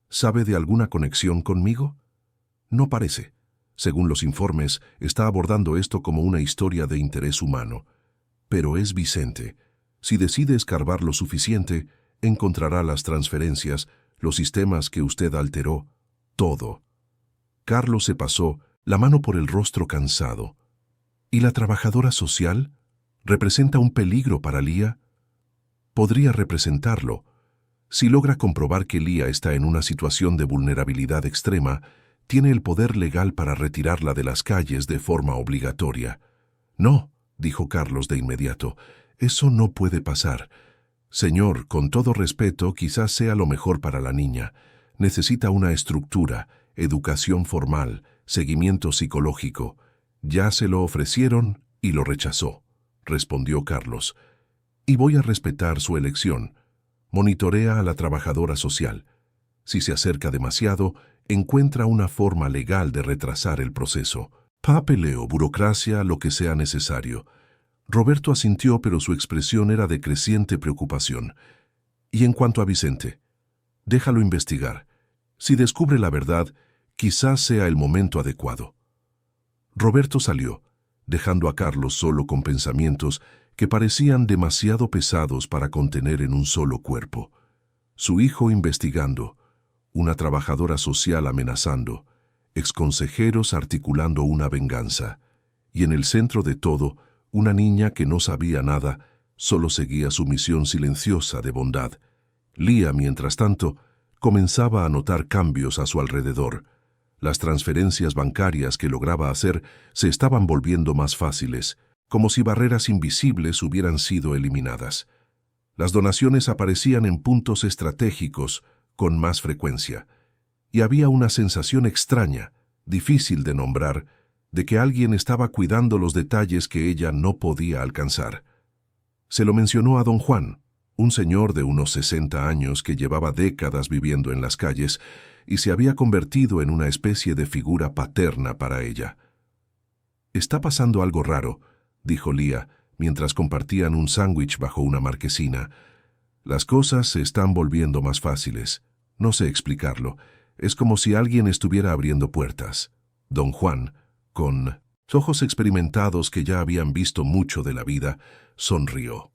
¿Sabe de alguna conexión conmigo? No parece. Según los informes, está abordando esto como una historia de interés humano. Pero es Vicente. Si decide escarbar lo suficiente, encontrará las transferencias, los sistemas que usted alteró, todo. Carlos se pasó la mano por el rostro cansado. ¿Y la trabajadora social? ¿Representa un peligro para Lía? Podría representarlo. Si logra comprobar que Lía está en una situación de vulnerabilidad extrema, tiene el poder legal para retirarla de las calles de forma obligatoria. No, dijo Carlos de inmediato, eso no puede pasar. Señor, con todo respeto, quizás sea lo mejor para la niña. Necesita una estructura, educación formal, seguimiento psicológico. Ya se lo ofrecieron y lo rechazó, respondió Carlos. Y voy a respetar su elección. Monitorea a la trabajadora social. Si se acerca demasiado, encuentra una forma legal de retrasar el proceso. Papeleo, burocracia, lo que sea necesario. Roberto asintió, pero su expresión era de creciente preocupación. Y en cuanto a Vicente, déjalo investigar. Si descubre la verdad, quizás sea el momento adecuado. Roberto salió, dejando a Carlos solo con pensamientos que parecían demasiado pesados para contener en un solo cuerpo. Su hijo investigando, una trabajadora social amenazando, exconsejeros articulando una venganza, y en el centro de todo, una niña que no sabía nada, solo seguía su misión silenciosa de bondad. Lía, mientras tanto, comenzaba a notar cambios a su alrededor. Las transferencias bancarias que lograba hacer se estaban volviendo más fáciles, como si barreras invisibles hubieran sido eliminadas. Las donaciones aparecían en puntos estratégicos con más frecuencia, y había una sensación extraña, difícil de nombrar, de que alguien estaba cuidando los detalles que ella no podía alcanzar. Se lo mencionó a don Juan, un señor de unos 60 años que llevaba décadas viviendo en las calles y se había convertido en una especie de figura paterna para ella. «Está pasando algo raro», dijo Lía, mientras compartían un sándwich bajo una marquesina. «Las cosas se están volviendo más fáciles. No sé explicarlo. Es como si alguien estuviera abriendo puertas». Don Juan, con ojos experimentados que ya habían visto mucho de la vida, sonrió.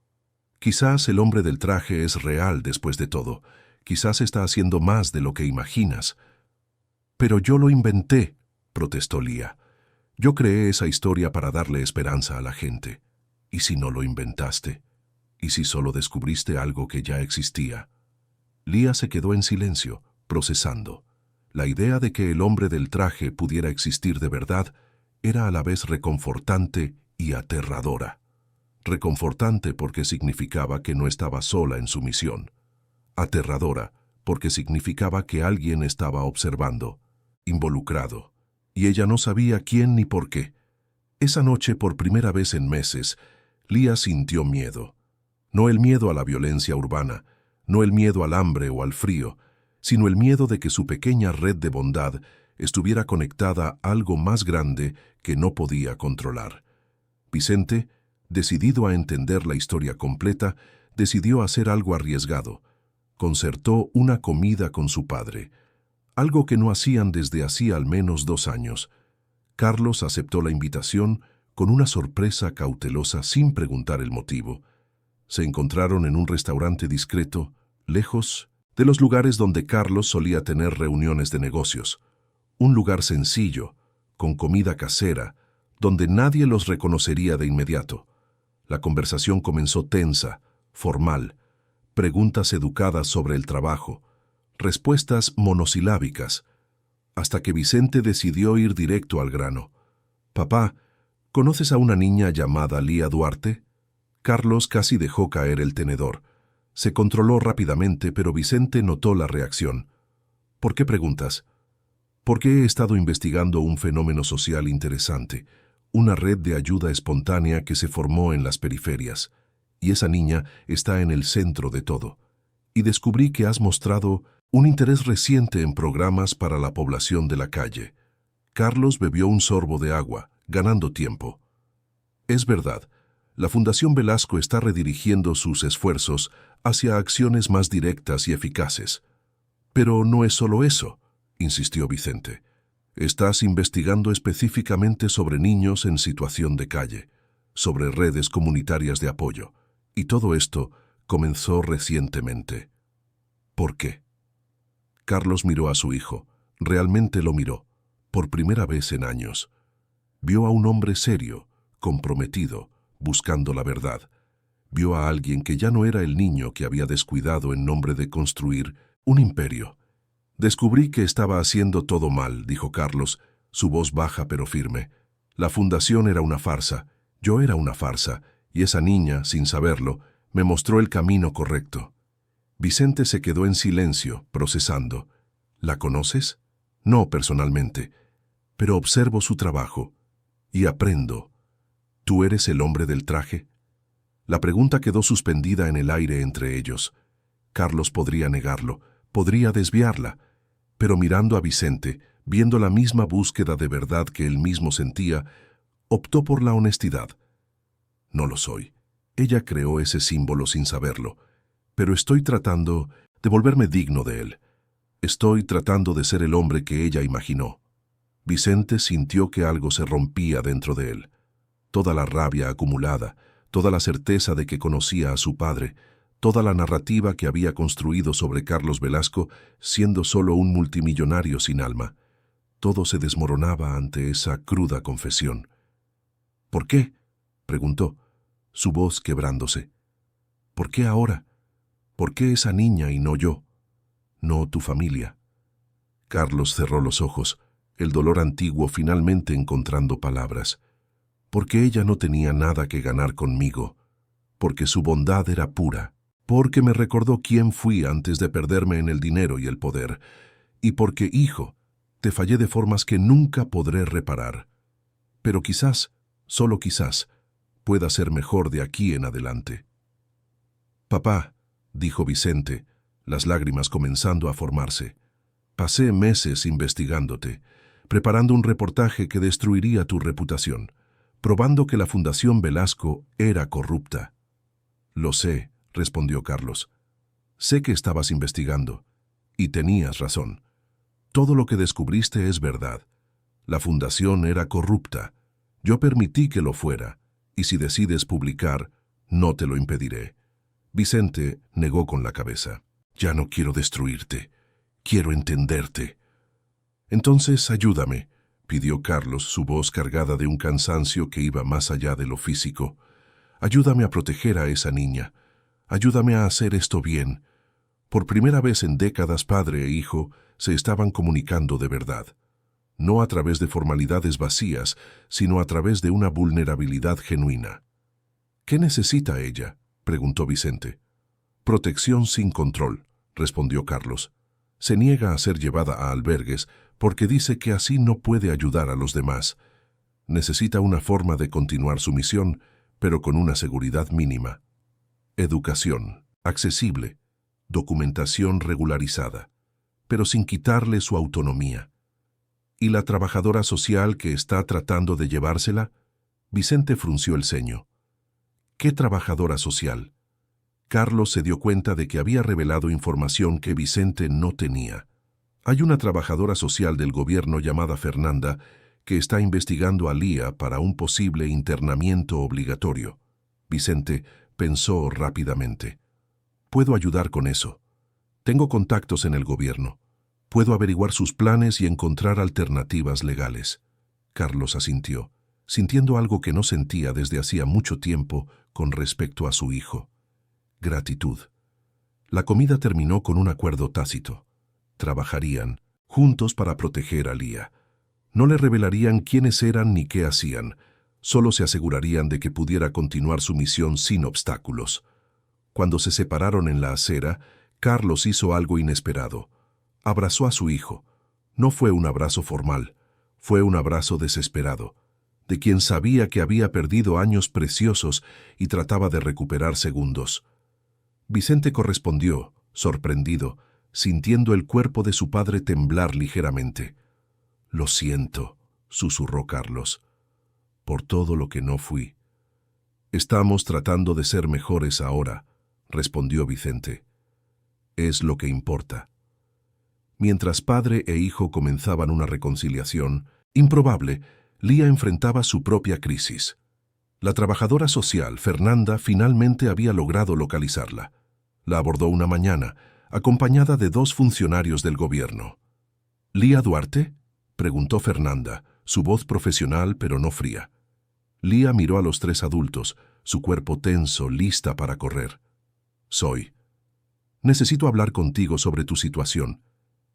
«Quizás el hombre del traje es real después de todo. Quizás está haciendo más de lo que imaginas». «Pero yo lo inventé», protestó Lía. «Yo creé esa historia para darle esperanza a la gente. ¿Y si no lo inventaste? ¿Y si solo descubriste algo que ya existía?» Lía se quedó en silencio, procesando. La idea de que el hombre del traje pudiera existir de verdad era a la vez reconfortante y aterradora. Reconfortante porque significaba que no estaba sola en su misión. Aterradora porque significaba que alguien estaba observando, involucrado, y ella no sabía quién ni por qué. Esa noche, por primera vez en meses, Lía sintió miedo. No el miedo a la violencia urbana, no el miedo al hambre o al frío, sino el miedo de que su pequeña red de bondad estuviera conectada a algo más grande que no podía controlar. Vicente, decidido a entender la historia completa, decidió hacer algo arriesgado. Concertó una comida con su padre, algo que no hacían desde hacía al menos 2 años. Carlos aceptó la invitación con una sorpresa cautelosa sin preguntar el motivo. Se encontraron en un restaurante discreto, lejos de los lugares donde Carlos solía tener reuniones de negocios. Un lugar sencillo, con comida casera, donde nadie los reconocería de inmediato. La conversación comenzó tensa, formal, preguntas educadas sobre el trabajo, respuestas monosilábicas, hasta que Vicente decidió ir directo al grano. «Papá, ¿conoces a una niña llamada Lía Duarte?» Carlos casi dejó caer el tenedor. Se controló rápidamente, pero Vicente notó la reacción. «¿Por qué preguntas?» «Porque he estado investigando un fenómeno social interesante, una red de ayuda espontánea que se formó en las periferias, y esa niña está en el centro de todo. Y descubrí que has mostrado un interés reciente en programas para la población de la calle». Carlos bebió un sorbo de agua, ganando tiempo. «Es verdad, la Fundación Velasco está redirigiendo sus esfuerzos hacia acciones más directas y eficaces. Pero no es solo eso», insistió Vicente. «Estás investigando específicamente sobre niños en situación de calle, sobre redes comunitarias de apoyo, y todo esto comenzó recientemente. ¿Por qué?» Carlos miró a su hijo. Realmente lo miró, por primera vez en años. Vio a un hombre serio, comprometido, buscando la verdad. Vio a alguien que ya no era el niño que había descuidado en nombre de construir un imperio. «Descubrí que estaba haciendo todo mal», dijo Carlos, su voz baja pero firme. «La fundación era una farsa, yo era una farsa, y esa niña, sin saberlo, me mostró el camino correcto». Vicente se quedó en silencio, procesando. «¿La conoces?» «No personalmente, pero observo su trabajo y aprendo». «¿Tú eres el hombre del traje?» La pregunta quedó suspendida en el aire entre ellos. Carlos podría negarlo, podría desviarla, pero mirando a Vicente, viendo la misma búsqueda de verdad que él mismo sentía, optó por la honestidad. «No lo soy. Ella creó ese símbolo sin saberlo, pero estoy tratando de volverme digno de él. Estoy tratando de ser el hombre que ella imaginó». Vicente sintió que algo se rompía dentro de él. Toda la rabia acumulada, toda la certeza de que conocía a su padre, toda la narrativa que había construido sobre Carlos Velasco, siendo solo un multimillonario sin alma. Todo se desmoronaba ante esa cruda confesión. «¿Por qué?», preguntó, su voz quebrándose. «¿Por qué ahora? ¿Por qué esa niña y no yo? No tu familia?» Carlos cerró los ojos, el dolor antiguo finalmente encontrando palabras, porque ella no tenía nada que ganar conmigo, porque su bondad era pura, porque me recordó quién fui antes de perderme en el dinero y el poder, y porque, hijo, te fallé de formas que nunca podré reparar. Pero quizás, solo quizás, pueda ser mejor de aquí en adelante. Papá, dijo Vicente, las lágrimas comenzando a formarse, pasé meses investigándote, preparando un reportaje que destruiría tu reputación, probando que la Fundación Velasco era corrupta. Lo sé, respondió Carlos. Sé que estabas investigando, y tenías razón. Todo lo que descubriste es verdad. La fundación era corrupta. Yo permití que lo fuera, y si decides publicar, no te lo impediré. Vicente negó con la cabeza. Ya no quiero destruirte. Quiero entenderte. Entonces ayúdame, pidió Carlos, su voz cargada de un cansancio que iba más allá de lo físico. Ayúdame a proteger a esa niña. Ayúdame a hacer esto bien. Por primera vez en décadas, padre e hijo se estaban comunicando de verdad. No a través de formalidades vacías, sino a través de una vulnerabilidad genuina. ¿Qué necesita ella?, preguntó Vicente. Protección sin control, respondió Carlos. Se niega a ser llevada a albergues porque dice que así no puede ayudar a los demás. Necesita una forma de continuar su misión, pero con una seguridad mínima. Educación, accesible, documentación regularizada, pero sin quitarle su autonomía. ¿Y la trabajadora social que está tratando de llevársela? Vicente frunció el ceño. ¿Qué trabajadora social? Carlos se dio cuenta de que había revelado información que Vicente no tenía. Hay una trabajadora social del gobierno llamada Fernanda que está investigando a Lía para un posible internamiento obligatorio. Vicente pensó rápidamente. Puedo ayudar con eso. Tengo contactos en el gobierno. Puedo averiguar sus planes y encontrar alternativas legales. Carlos asintió, sintiendo algo que no sentía desde hacía mucho tiempo con respecto a su hijo. Gratitud. La comida terminó con un acuerdo tácito. Trabajarían juntos para proteger a Lía. No le revelarían quiénes eran ni qué hacían. Solo se asegurarían de que pudiera continuar su misión sin obstáculos. Cuando se separaron en la acera, Carlos hizo algo inesperado. Abrazó a su hijo. No fue un abrazo formal, fue un abrazo desesperado, de quien sabía que había perdido años preciosos y trataba de recuperar segundos. Vicente correspondió, sorprendido, sintiendo el cuerpo de su padre temblar ligeramente. «Lo siento», susurró Carlos, «por todo lo que no fui». «Estamos tratando de ser mejores ahora», respondió Vicente. «Es lo que importa». Mientras padre e hijo comenzaban una reconciliación improbable, Lía enfrentaba su propia crisis. La trabajadora social, Fernanda, finalmente había logrado localizarla. La abordó una mañana, acompañada de 2 funcionarios del gobierno. «¿Lía Duarte?», preguntó Fernanda, su voz profesional pero no fría. Lía miró a los 3 adultos, su cuerpo tenso, lista para correr. «Soy. Necesito hablar contigo sobre tu situación.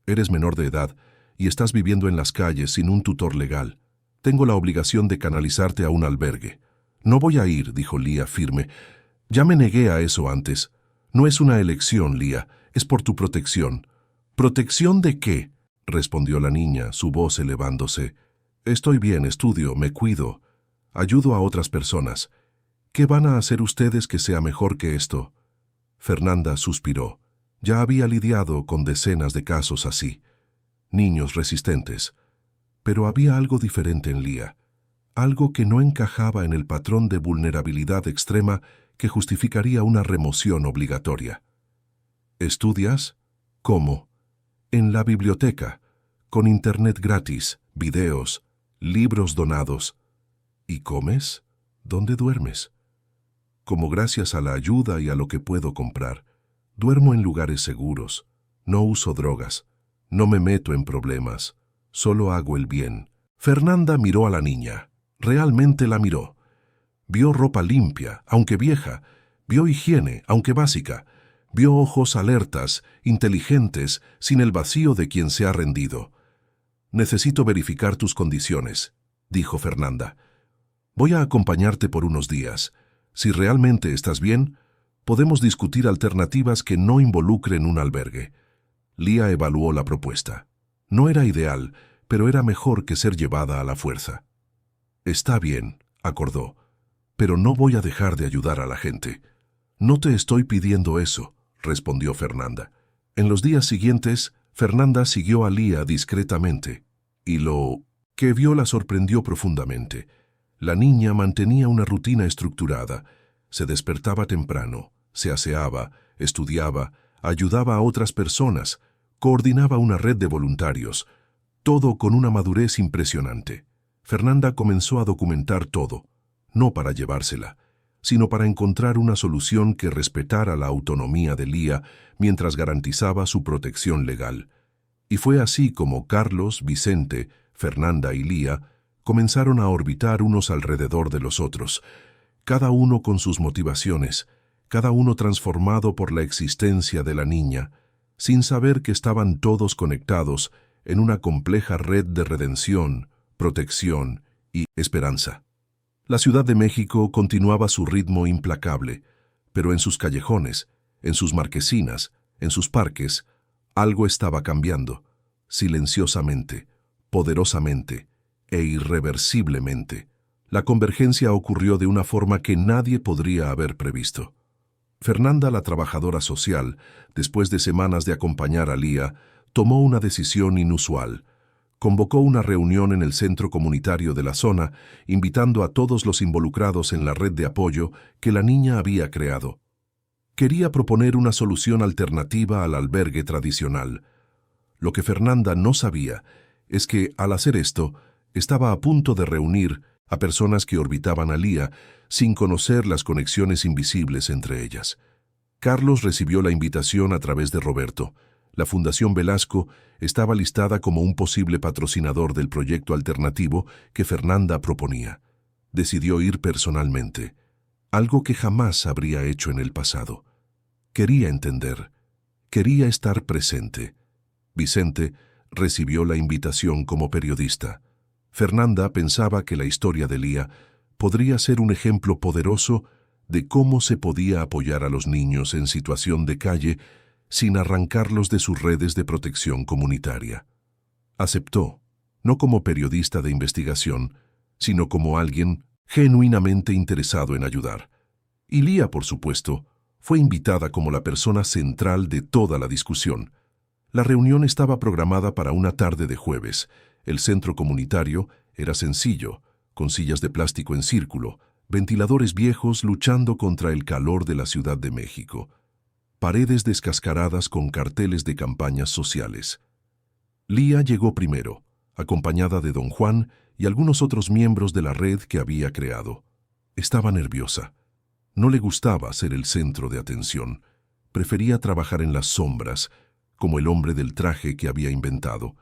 Eres menor de edad y estás viviendo en las calles sin un tutor legal. Tengo la obligación de canalizarte a un albergue». «No voy a ir», dijo Lía firme. «Ya me negué a eso antes. No es una elección, Lía, es por tu protección». «¿Protección de qué?», respondió la niña, su voz elevándose. «Estoy bien, estudio, me cuido. Ayudo a otras personas. ¿Qué van a hacer ustedes que sea mejor que esto?». Fernanda suspiró. Ya había lidiado con decenas de casos así. Niños resistentes. Pero había algo diferente en Lía. Algo que no encajaba en el patrón de vulnerabilidad extrema que justificaría una remoción obligatoria. «¿Estudias? ¿Cómo?». «En la biblioteca, con internet gratis, videos, libros donados». «¿Y comes? ¿Dónde duermes?». «Como gracias a la ayuda y a lo que puedo comprar. Duermo en lugares seguros. No uso drogas. No me meto en problemas. Solo hago el bien». Fernanda miró a la niña. Realmente la miró. Vio ropa limpia, aunque vieja. Vio higiene, aunque básica. Vio ojos alertas, inteligentes, sin el vacío de quien se ha rendido. Necesito verificar tus condiciones, dijo Fernanda. Voy a acompañarte por unos días. Si realmente estás bien, podemos discutir alternativas que no involucren un albergue. Lía evaluó la propuesta. No era ideal, pero era mejor que ser llevada a la fuerza. Está bien, acordó, pero no voy a dejar de ayudar a la gente. No te estoy pidiendo eso, respondió Fernanda. En los días siguientes, Fernanda siguió a Lía discretamente, y lo que vio la sorprendió profundamente. La niña mantenía una rutina estructurada. Se despertaba temprano, se aseaba, estudiaba, ayudaba a otras personas, coordinaba una red de voluntarios, todo con una madurez impresionante. Fernanda comenzó a documentar todo, no para llevársela, sino para encontrar una solución que respetara la autonomía de Lía mientras garantizaba su protección legal. Y fue así como Carlos, Vicente, Fernanda y Lía comenzaron a orbitar unos alrededor de los otros, cada uno con sus motivaciones, cada uno transformado por la existencia de la niña, sin saber que estaban todos conectados en una compleja red de redención, protección y esperanza. La Ciudad de México continuaba su ritmo implacable, pero en sus callejones, en sus marquesinas, en sus parques, algo estaba cambiando, silenciosamente, poderosamente e irreversiblemente. La convergencia ocurrió de una forma que nadie podría haber previsto. Fernanda, la trabajadora social, después de semanas de acompañar a Lía, tomó una decisión inusual. Convocó una reunión en el centro comunitario de la zona, invitando a todos los involucrados en la red de apoyo que la niña había creado. Quería proponer una solución alternativa al albergue tradicional. Lo que Fernanda no sabía es que, al hacer esto, estaba a punto de reunir a personas que orbitaban a Lía sin conocer las conexiones invisibles entre ellas. Carlos recibió la invitación a través de Roberto. La Fundación Velasco estaba listada como un posible patrocinador del proyecto alternativo que Fernanda proponía. Decidió ir personalmente, algo que jamás habría hecho en el pasado. Quería entender, quería estar presente. Vicente recibió la invitación como periodista. Fernanda pensaba que la historia de Lía podría ser un ejemplo poderoso de cómo se podía apoyar a los niños en situación de calle sin arrancarlos de sus redes de protección comunitaria. Aceptó, no como periodista de investigación, sino como alguien genuinamente interesado en ayudar. Y Lía, por supuesto, fue invitada como la persona central de toda la discusión. La reunión estaba programada para una tarde de jueves. El centro comunitario era sencillo, con sillas de plástico en círculo, ventiladores viejos luchando contra el calor de la Ciudad de México, paredes descascaradas con carteles de campañas sociales. Lía llegó primero, acompañada de don Juan y algunos otros miembros de la red que había creado. Estaba nerviosa. No le gustaba ser el centro de atención. Prefería trabajar en las sombras, como el hombre del traje que había inventado.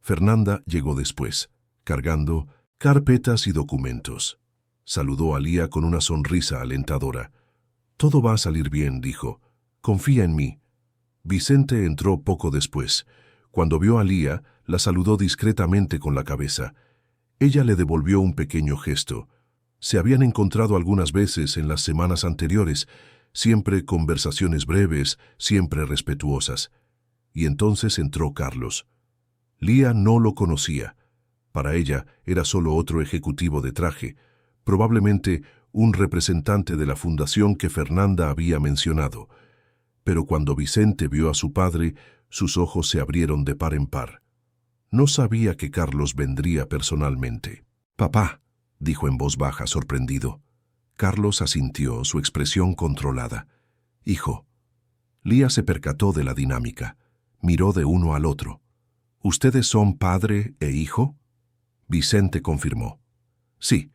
Fernanda llegó después, cargando carpetas y documentos. Saludó a Lía con una sonrisa alentadora. «Todo va a salir bien», dijo. «Confía en mí». Vicente entró poco después. Cuando vio a Lía, la saludó discretamente con la cabeza. Ella le devolvió un pequeño gesto. Se habían encontrado algunas veces en las semanas anteriores, siempre conversaciones breves, siempre respetuosas. Y entonces entró Carlos. Lía no lo conocía. Para ella era solo otro ejecutivo de traje, probablemente un representante de la fundación que Fernanda había mencionado. Pero cuando Vicente vio a su padre, sus ojos se abrieron de par en par. No sabía que Carlos vendría personalmente. «Papá», dijo en voz baja, sorprendido. Carlos asintió, su expresión controlada. «Hijo». Lía se percató de la dinámica. Miró de uno al otro. «¿Ustedes son padre e hijo?» Vicente confirmó. «Sí,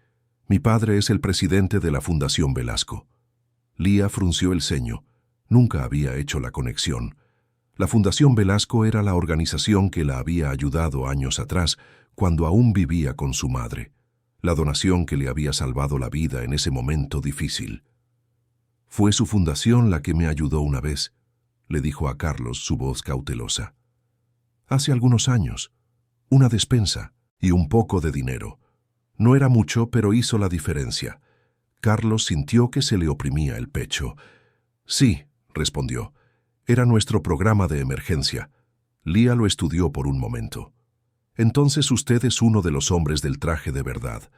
mi padre es el presidente de la Fundación Velasco». Lía frunció el ceño. Nunca había hecho la conexión. La Fundación Velasco era la organización que la había ayudado años atrás, cuando aún vivía con su madre. La donación que le había salvado la vida en ese momento difícil. «Fue su fundación la que me ayudó una vez», le dijo a Carlos su voz cautelosa. «Hace algunos años. una despensa y un poco de dinero. No era mucho, pero hizo la diferencia. Carlos sintió que se le oprimía el pecho. Sí, respondió. Era nuestro programa de emergencia. Lía lo estudió por un momento. Entonces usted es uno de los hombres del traje de verdad.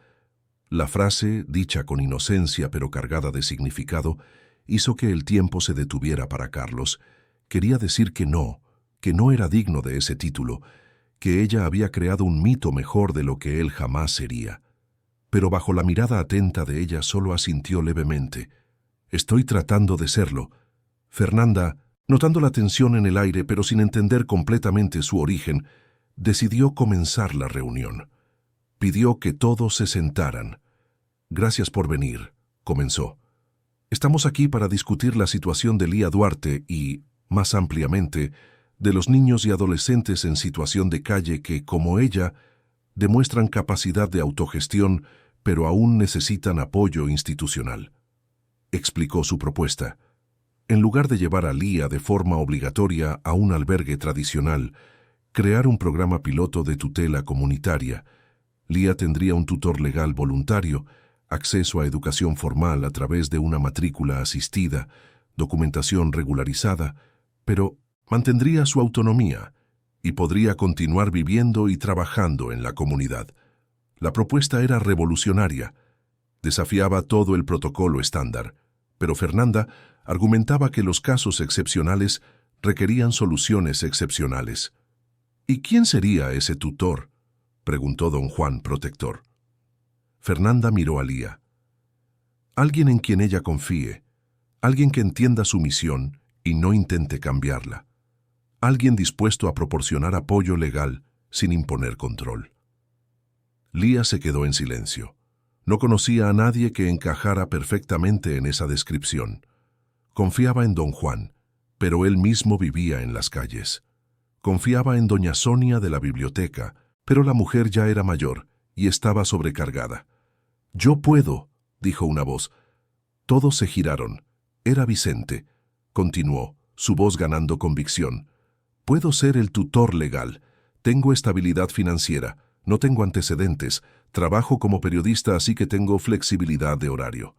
La frase, dicha con inocencia pero cargada de significado, hizo que el tiempo se detuviera para Carlos. Quería decir que no era digno de ese título, que ella había creado un mito mejor de lo que él jamás sería. Pero bajo la mirada atenta de ella solo asintió levemente. Estoy tratando de serlo. Fernanda, notando la tensión en el aire pero sin entender completamente su origen, decidió comenzar la reunión. Pidió que todos se sentaran. Gracias por venir, comenzó. Estamos aquí para discutir la situación de Lía Duarte y, más ampliamente, de los niños y adolescentes en situación de calle que, como ella, demuestran capacidad de autogestión, pero aún necesitan apoyo institucional. Explicó su propuesta. En lugar de llevar a Lía de forma obligatoria a un albergue tradicional, crear un programa piloto de tutela comunitaria. Lía tendría un tutor legal voluntario, acceso a educación formal a través de una matrícula asistida, documentación regularizada, pero mantendría su autonomía y podría continuar viviendo y trabajando en la comunidad. La propuesta era revolucionaria. Desafiaba todo el protocolo estándar, pero Fernanda argumentaba que los casos excepcionales requerían soluciones excepcionales. ¿Y quién sería ese tutor?, preguntó don Juan, protector. Fernanda miró a Lía. Alguien en quien ella confíe, alguien que entienda su misión y no intente cambiarla. Alguien dispuesto a proporcionar apoyo legal sin imponer control. Lía se quedó en silencio. No conocía a nadie que encajara perfectamente en esa descripción. Confiaba en don Juan, pero él mismo vivía en las calles. Confiaba en doña Sonia de la biblioteca, pero la mujer ya era mayor y estaba sobrecargada. «Yo puedo», dijo una voz. Todos se giraron. Era Vicente. Continuó, su voz ganando convicción. «Puedo ser el tutor legal. Tengo estabilidad financiera. No tengo antecedentes. Trabajo como periodista, así que tengo flexibilidad de horario.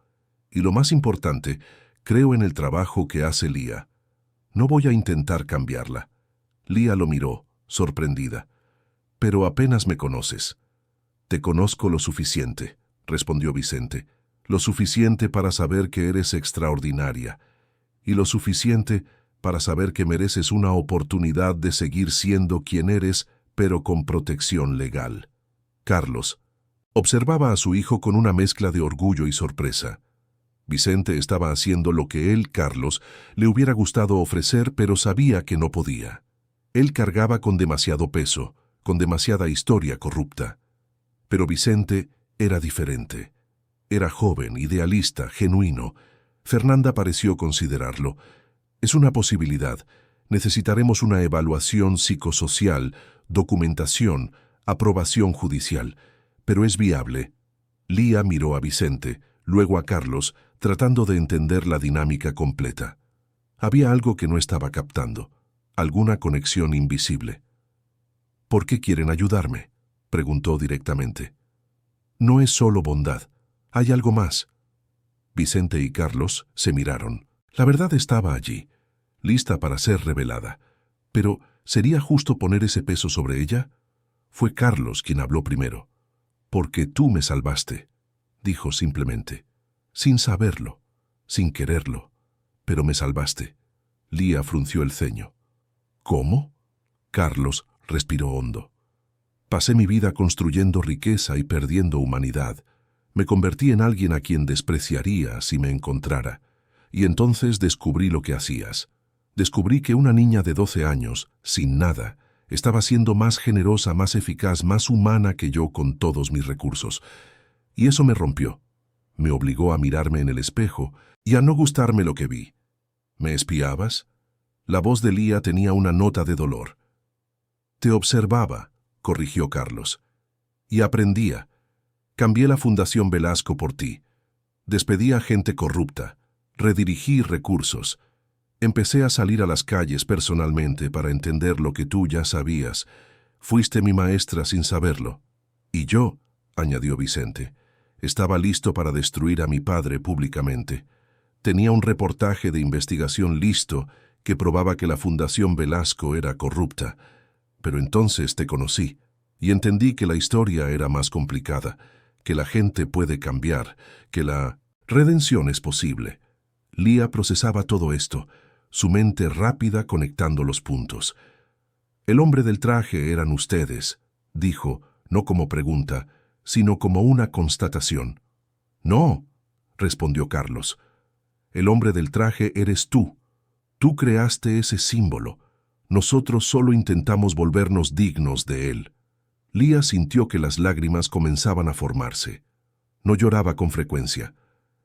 Y lo más importante, creo en el trabajo que hace Lía. No voy a intentar cambiarla». Lía lo miró, sorprendida. «Pero apenas me conoces». «Te conozco lo suficiente», respondió Vicente. «Lo suficiente para saber que eres extraordinaria. Y lo suficiente para saber que mereces una oportunidad de seguir siendo quien eres, pero con protección legal». Carlos observaba a su hijo con una mezcla de orgullo y sorpresa. Vicente estaba haciendo lo que él, Carlos, le hubiera gustado ofrecer, pero sabía que no podía. Él cargaba con demasiado peso, con demasiada historia corrupta. Pero Vicente era diferente. Era joven, idealista, genuino. Fernanda pareció considerarlo. «Es una posibilidad. Necesitaremos una evaluación psicosocial, documentación, aprobación judicial. Pero es viable». Lía miró a Vicente, luego a Carlos, tratando de entender la dinámica completa. Había algo que no estaba captando, alguna conexión invisible. «¿Por qué quieren ayudarme?», preguntó directamente. «No es solo bondad. Hay algo más». Vicente y Carlos se miraron. La verdad estaba allí, lista para ser revelada. Pero, ¿sería justo poner ese peso sobre ella? Fue Carlos quien habló primero. «Porque tú me salvaste», dijo simplemente. Sin saberlo, sin quererlo, pero me salvaste. Lía frunció el ceño. «¿Cómo?». Carlos respiró hondo. «Pasé mi vida construyendo riqueza y perdiendo humanidad. Me convertí en alguien a quien despreciaría si me encontrara. Y entonces descubrí lo que hacías. Descubrí que una niña de 12 años, sin nada, estaba siendo más generosa, más eficaz, más humana que yo con todos mis recursos. Y eso me rompió. Me obligó a mirarme en el espejo y a no gustarme lo que vi». «¿Me espiabas?». La voz de Lía tenía una nota de dolor. «Te observaba», corrigió Carlos. «Y aprendía. Cambié la Fundación Velasco por ti. Despedí a gente corrupta. Redirigí recursos. Empecé a salir a las calles personalmente para entender lo que tú ya sabías. Fuiste mi maestra sin saberlo. Y yo, añadió Vicente, estaba listo para destruir a mi padre públicamente. Tenía un reportaje de investigación listo que probaba que la Fundación Velasco era corrupta. Pero entonces te conocí y entendí que la historia era más complicada, que la gente puede cambiar, que la redención es posible. Lía procesaba todo esto, su mente rápida conectando los puntos. El hombre del traje eran ustedes, dijo, no como pregunta, sino como una constatación. No, respondió Carlos. El hombre del traje eres tú. Tú creaste ese símbolo. Nosotros solo intentamos volvernos dignos de él. Lía sintió que las lágrimas comenzaban a formarse. No lloraba con frecuencia.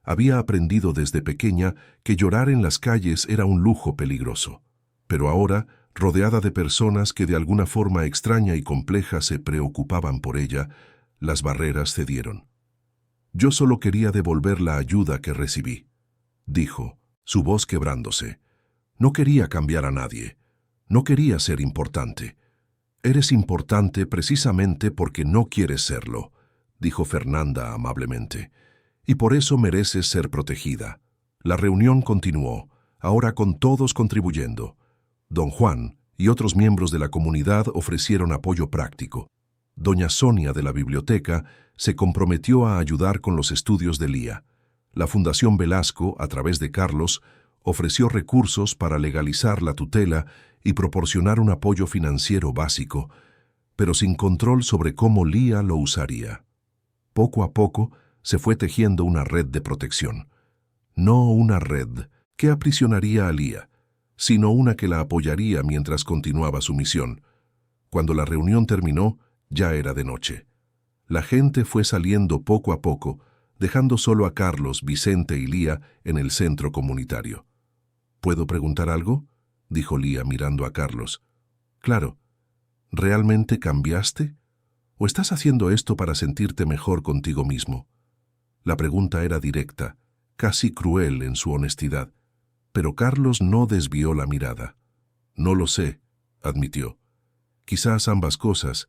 Había aprendido desde pequeña que llorar en las calles era un lujo peligroso. Pero ahora, rodeada de personas que de alguna forma extraña y compleja se preocupaban por ella, las barreras cedieron. Yo solo quería devolver la ayuda que recibí, dijo, su voz quebrándose. No quería cambiar a nadie. No quería ser importante. Eres importante precisamente porque no quieres serlo, dijo Fernanda amablemente. Y por eso mereces ser protegida. La reunión continuó, ahora con todos contribuyendo. Don Juan y otros miembros de la comunidad ofrecieron apoyo práctico. Doña Sonia de la biblioteca se comprometió a ayudar con los estudios de Lía. La Fundación Velasco, a través de Carlos, ofreció recursos para legalizar la tutela y proporcionar un apoyo financiero básico, pero sin control sobre cómo Lía lo usaría. Poco a poco se fue tejiendo una red de protección. No una red que aprisionaría a Lía, sino una que la apoyaría mientras continuaba su misión. Cuando la reunión terminó, ya era de noche. La gente fue saliendo poco a poco, dejando solo a Carlos, Vicente y Lía en el centro comunitario. ¿Puedo preguntar algo?, dijo Lía mirando a Carlos. Claro. ¿Realmente cambiaste? ¿O estás haciendo esto para sentirte mejor contigo mismo? La pregunta era directa, casi cruel en su honestidad, pero Carlos no desvió la mirada. No lo sé, admitió. Quizás ambas cosas,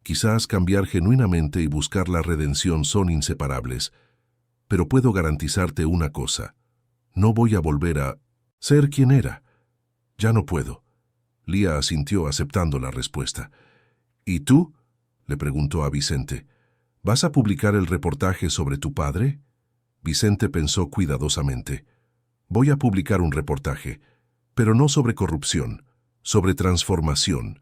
quizás cambiar genuinamente y buscar la redención son inseparables, pero puedo garantizarte una cosa. No voy a volver a ser quien era. Ya no puedo. Lía asintió aceptando la respuesta. ¿Y tú?, le preguntó a Vicente. ¿Vas a publicar el reportaje sobre tu padre? Vicente pensó cuidadosamente. Voy a publicar un reportaje, pero no sobre corrupción, sobre transformación,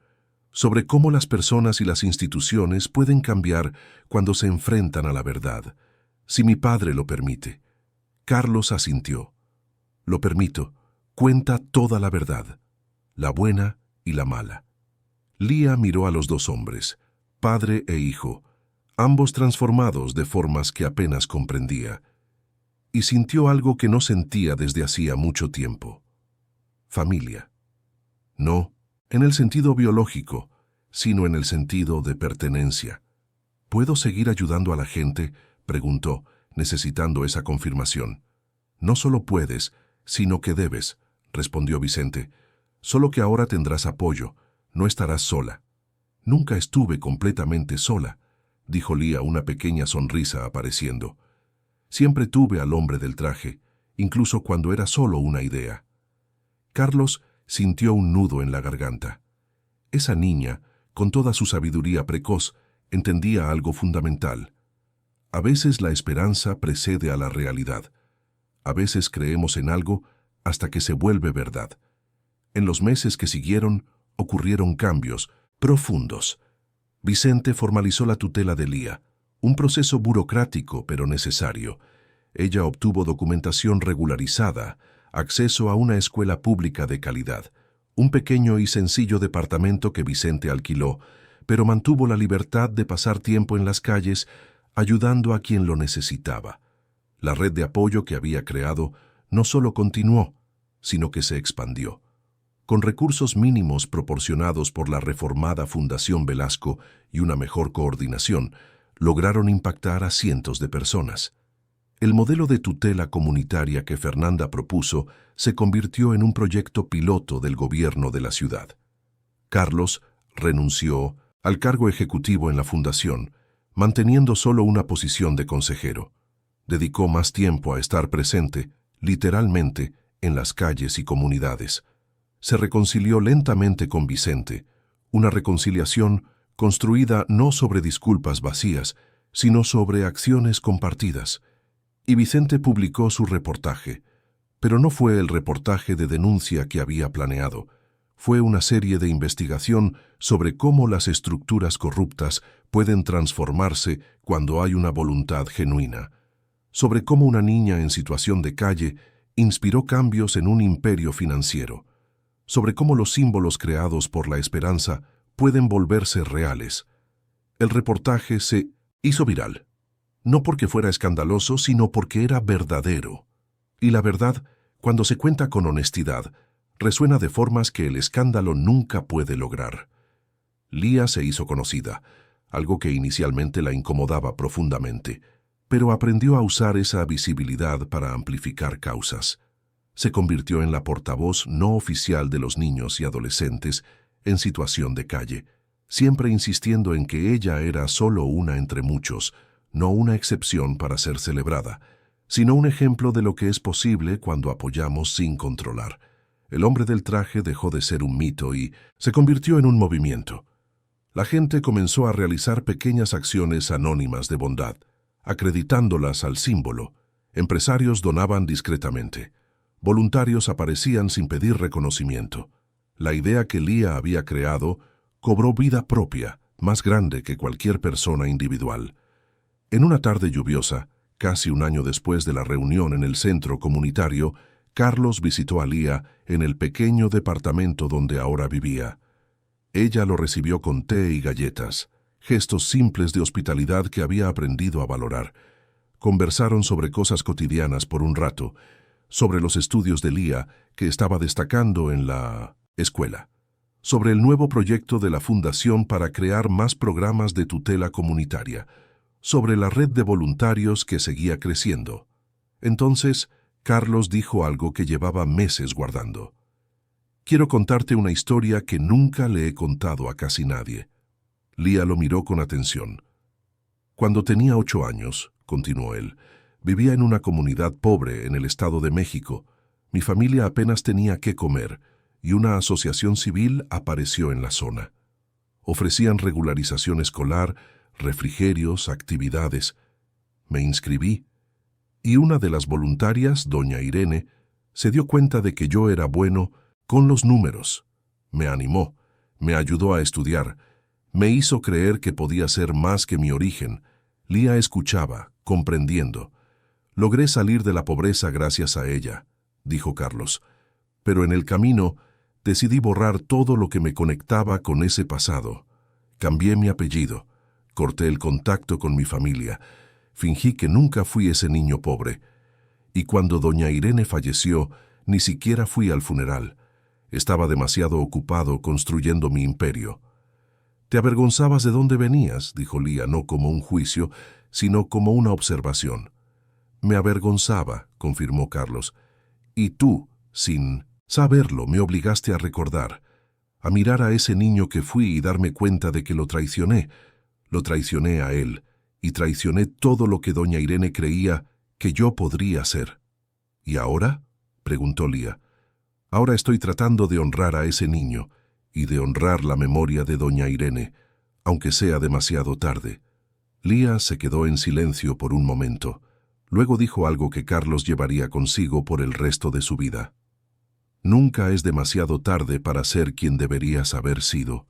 sobre cómo las personas y las instituciones pueden cambiar cuando se enfrentan a la verdad, si mi padre lo permite. Carlos asintió. Lo permito. Cuenta toda la verdad, la buena y la mala. Lía miró a los dos hombres, padre e hijo, ambos transformados de formas que apenas comprendía, y sintió algo que no sentía desde hacía mucho tiempo. Familia. No en el sentido biológico, sino en el sentido de pertenencia. ¿Puedo seguir ayudando a la gente?, preguntó, necesitando esa confirmación. No solo puedes, sino que debes, respondió Vicente. Solo que ahora tendrás apoyo, no estarás sola. Nunca estuve completamente sola, dijo Lía, una pequeña sonrisa apareciendo. Siempre tuve al hombre del traje, incluso cuando era solo una idea. Carlos sintió un nudo en la garganta. Esa niña, con toda su sabiduría precoz, entendía algo fundamental. A veces la esperanza precede a la realidad. A veces creemos en algo hasta que se vuelve verdad. En los meses que siguieron, ocurrieron cambios profundos. Vicente formalizó la tutela de Lía, un proceso burocrático pero necesario. Ella obtuvo documentación regularizada, acceso a una escuela pública de calidad, un pequeño y sencillo departamento que Vicente alquiló, pero mantuvo la libertad de pasar tiempo en las calles ayudando a quien lo necesitaba. La red de apoyo que había creado no solo continuó, sino que se expandió. Con recursos mínimos proporcionados por la reformada Fundación Velasco y una mejor coordinación, lograron impactar a cientos de personas. El modelo de tutela comunitaria que Fernanda propuso se convirtió en un proyecto piloto del gobierno de la ciudad. Carlos renunció, al cargo ejecutivo en la fundación, manteniendo solo una posición de consejero. Dedicó más tiempo a estar presente, literalmente, en las calles y comunidades. Se reconcilió lentamente con Vicente, una reconciliación construida no sobre disculpas vacías, sino sobre acciones compartidas. Y Vicente publicó su reportaje, pero no fue el reportaje de denuncia que había planeado. Fue una serie de investigación sobre cómo las estructuras corruptas pueden transformarse cuando hay una voluntad genuina, sobre cómo una niña en situación de calle inspiró cambios en un imperio financiero, sobre cómo los símbolos creados por la esperanza pueden volverse reales. El reportaje se hizo viral, no porque fuera escandaloso, sino porque era verdadero. Y la verdad, cuando se cuenta con honestidad, resuena de formas que el escándalo nunca puede lograr. Lía se hizo conocida, algo que inicialmente la incomodaba profundamente, pero aprendió a usar esa visibilidad para amplificar causas. Se convirtió en la portavoz no oficial de los niños y adolescentes en situación de calle, siempre insistiendo en que ella era solo una entre muchos, no una excepción para ser celebrada, sino un ejemplo de lo que es posible cuando apoyamos sin controlar. El hombre del traje dejó de ser un mito y se convirtió en un movimiento. La gente comenzó a realizar pequeñas acciones anónimas de bondad, acreditándolas al símbolo. Empresarios donaban discretamente. Voluntarios aparecían sin pedir reconocimiento. La idea que Lía había creado cobró vida propia, más grande que cualquier persona individual. En una tarde lluviosa, casi un año después de la reunión en el centro comunitario, Carlos visitó a Lía en el pequeño departamento donde ahora vivía. Ella lo recibió con té y galletas, gestos simples de hospitalidad que había aprendido a valorar. Conversaron sobre cosas cotidianas por un rato, sobre los estudios de Lía, que estaba destacando en la escuela, sobre el nuevo proyecto de la Fundación para crear más programas de tutela comunitaria, sobre la red de voluntarios que seguía creciendo. Entonces, Carlos dijo algo que llevaba meses guardando. «Quiero contarte una historia que nunca le he contado a casi nadie». Lía lo miró con atención. «Cuando tenía 8 años», continuó él, «vivía en una comunidad pobre en el Estado de México. Mi familia apenas tenía qué comer, y una asociación civil apareció en la zona. Ofrecían regularización escolar, refrigerios, actividades. Me inscribí, y una de las voluntarias, doña Irene, se dio cuenta de que yo era bueno con los números. Me animó, me ayudó a estudiar, me hizo creer que podía ser más que mi origen». Lía escuchaba, comprendiendo. «Logré salir de la pobreza gracias a ella», dijo Carlos. «Pero en el camino decidí borrar todo lo que me conectaba con ese pasado. Cambié mi apellido, corté el contacto con mi familia, fingí que nunca fui ese niño pobre. Y cuando doña Irene falleció, ni siquiera fui al funeral. Estaba demasiado ocupado construyendo mi imperio». «Te avergonzabas de dónde venías», dijo Lía, no como un juicio, sino como una observación. «Me avergonzaba», confirmó Carlos. «Y tú, sin saberlo, me obligaste a recordar, a mirar a ese niño que fui y darme cuenta de que lo traicioné. Lo traicioné a él, y traicioné todo lo que doña Irene creía que yo podría ser». «¿Y ahora?», preguntó Lía. «Ahora estoy tratando de honrar a ese niño y de honrar la memoria de doña Irene, aunque sea demasiado tarde». Lía se quedó en silencio por un momento. Luego dijo algo que Carlos llevaría consigo por el resto de su vida. «Nunca es demasiado tarde para ser quien deberías haber sido».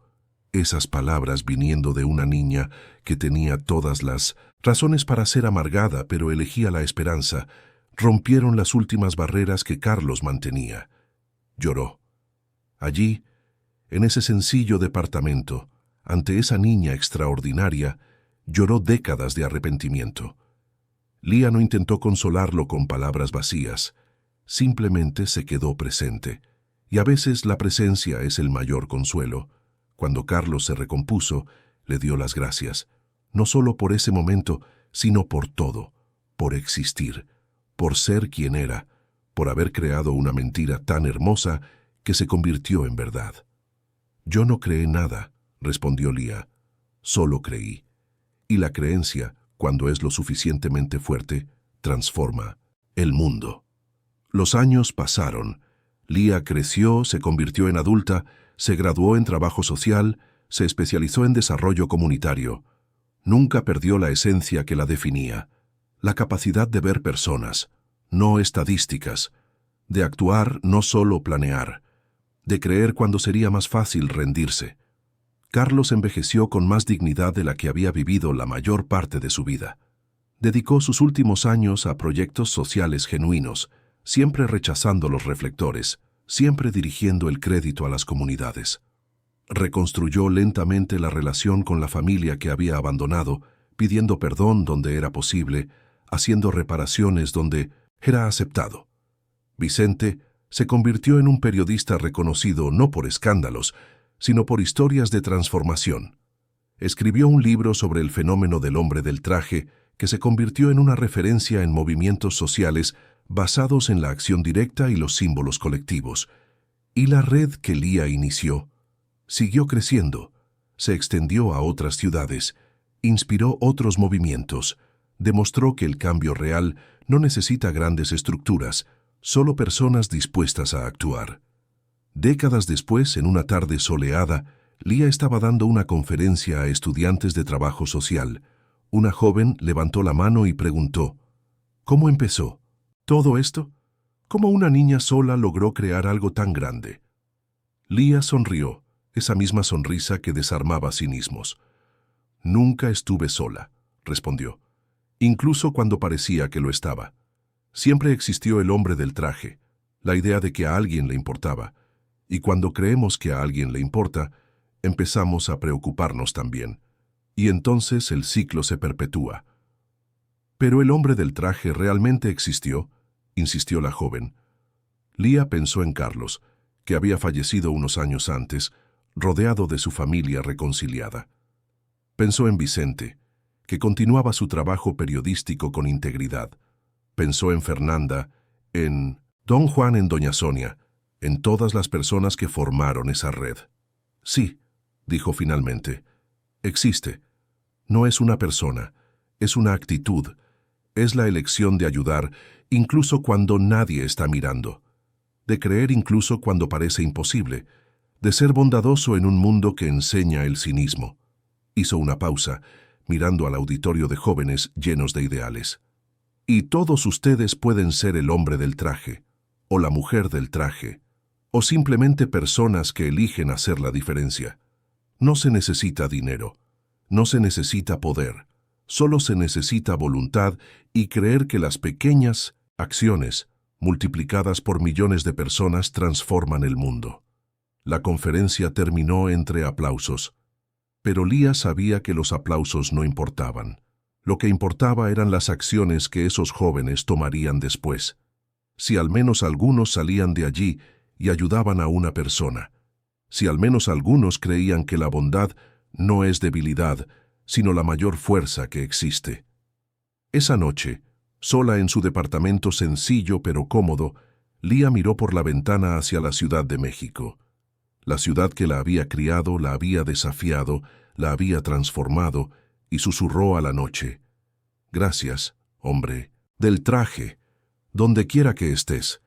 Esas palabras, viniendo de una niña que tenía todas las razones para ser amargada, pero elegía la esperanza, rompieron las últimas barreras que Carlos mantenía. Lloró. Allí, en ese sencillo departamento, ante esa niña extraordinaria, lloró décadas de arrepentimiento. Lía no intentó consolarlo con palabras vacías, simplemente se quedó presente, y a veces la presencia es el mayor consuelo. Cuando Carlos se recompuso, le dio las gracias, no solo por ese momento, sino por todo, por existir, por ser quien era, por haber creado una mentira tan hermosa que se convirtió en verdad. «Yo no creé nada», respondió Lía. solo creí. Y la creencia, cuando es lo suficientemente fuerte, transforma el mundo. Los años pasaron. Lía creció, se convirtió en adulta, se graduó en trabajo social, se especializó en desarrollo comunitario. Nunca perdió la esencia que la definía, la capacidad de ver personas, no estadísticas, de actuar, no solo planear, de creer cuando sería más fácil rendirse. Carlos envejeció con más dignidad de la que había vivido la mayor parte de su vida. Dedicó sus últimos años a proyectos sociales genuinos, siempre rechazando los reflectores, siempre dirigiendo el crédito a las comunidades. Reconstruyó lentamente la relación con la familia que había abandonado, pidiendo perdón donde era posible, haciendo reparaciones donde era aceptado. Vicente se convirtió en un periodista reconocido no por escándalos, sino por historias de transformación. Escribió un libro sobre el fenómeno del hombre del traje que se convirtió en una referencia en movimientos sociales basados en la acción directa y los símbolos colectivos. Y la red que Lía inició siguió creciendo, se extendió a otras ciudades, inspiró otros movimientos, demostró que el cambio real no necesita grandes estructuras, solo personas dispuestas a actuar. Décadas después, en una tarde soleada, Lía estaba dando una conferencia a estudiantes de trabajo social. Una joven levantó la mano y preguntó, ¿cómo empezó todo esto? ¿Cómo una niña sola logró crear algo tan grande? Lía sonrió, esa misma sonrisa que desarmaba cinismos. Nunca estuve sola, respondió, incluso cuando parecía que lo estaba. Siempre existió el hombre del traje, la idea de que a alguien le importaba, y cuando creemos que a alguien le importa, empezamos a preocuparnos también, y entonces el ciclo se perpetúa. ¿Pero el hombre del traje realmente existió?, insistió la joven. Lía pensó en Carlos, que había fallecido unos años antes, rodeado de su familia reconciliada. Pensó en Vicente, que continuaba su trabajo periodístico con integridad. Pensó en Fernanda, en Don Juan, en Doña Sonia, en todas las personas que formaron esa red. Sí, dijo finalmente, existe. No es una persona, es una actitud, es la elección de ayudar incluso cuando nadie está mirando, de creer incluso cuando parece imposible, de ser bondadoso en un mundo que enseña el cinismo. Hizo una pausa, mirando al auditorio de jóvenes llenos de ideales. Y todos ustedes pueden ser el hombre del traje, o la mujer del traje, o simplemente personas que eligen hacer la diferencia. No se necesita dinero, no se necesita poder, solo se necesita voluntad y creer que las pequeñas acciones, multiplicadas por millones de personas, transforman el mundo. La conferencia terminó entre aplausos, pero Lía sabía que los aplausos no importaban. Lo que importaba eran las acciones que esos jóvenes tomarían después. Si al menos algunos salían de allí y ayudaban a una persona, si al menos algunos creían que la bondad no es debilidad, sino la mayor fuerza que existe. Esa noche, sola en su departamento sencillo pero cómodo, Lía miró por la ventana hacia la Ciudad de México. La ciudad que la había criado, la había desafiado, la había transformado, y susurró a la noche: «Gracias, hombre, del traje, donde quiera que estés,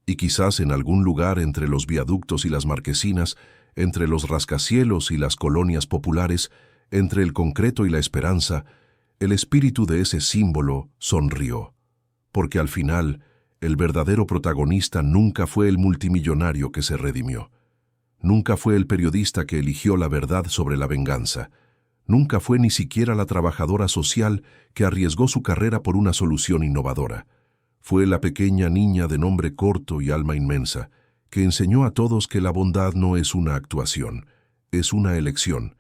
y quizás en algún lugar entre los viaductos y las marquesinas, entre los rascacielos y las colonias populares, entre el concreto y la esperanza, el espíritu de ese símbolo sonrió, porque al final el verdadero protagonista nunca fue el multimillonario que se redimió. Nunca fue el periodista que eligió la verdad sobre la venganza. Nunca fue ni siquiera la trabajadora social que arriesgó su carrera por una solución innovadora. Fue la pequeña niña de nombre corto y alma inmensa, que enseñó a todos que la bondad no es una actuación, es una elección,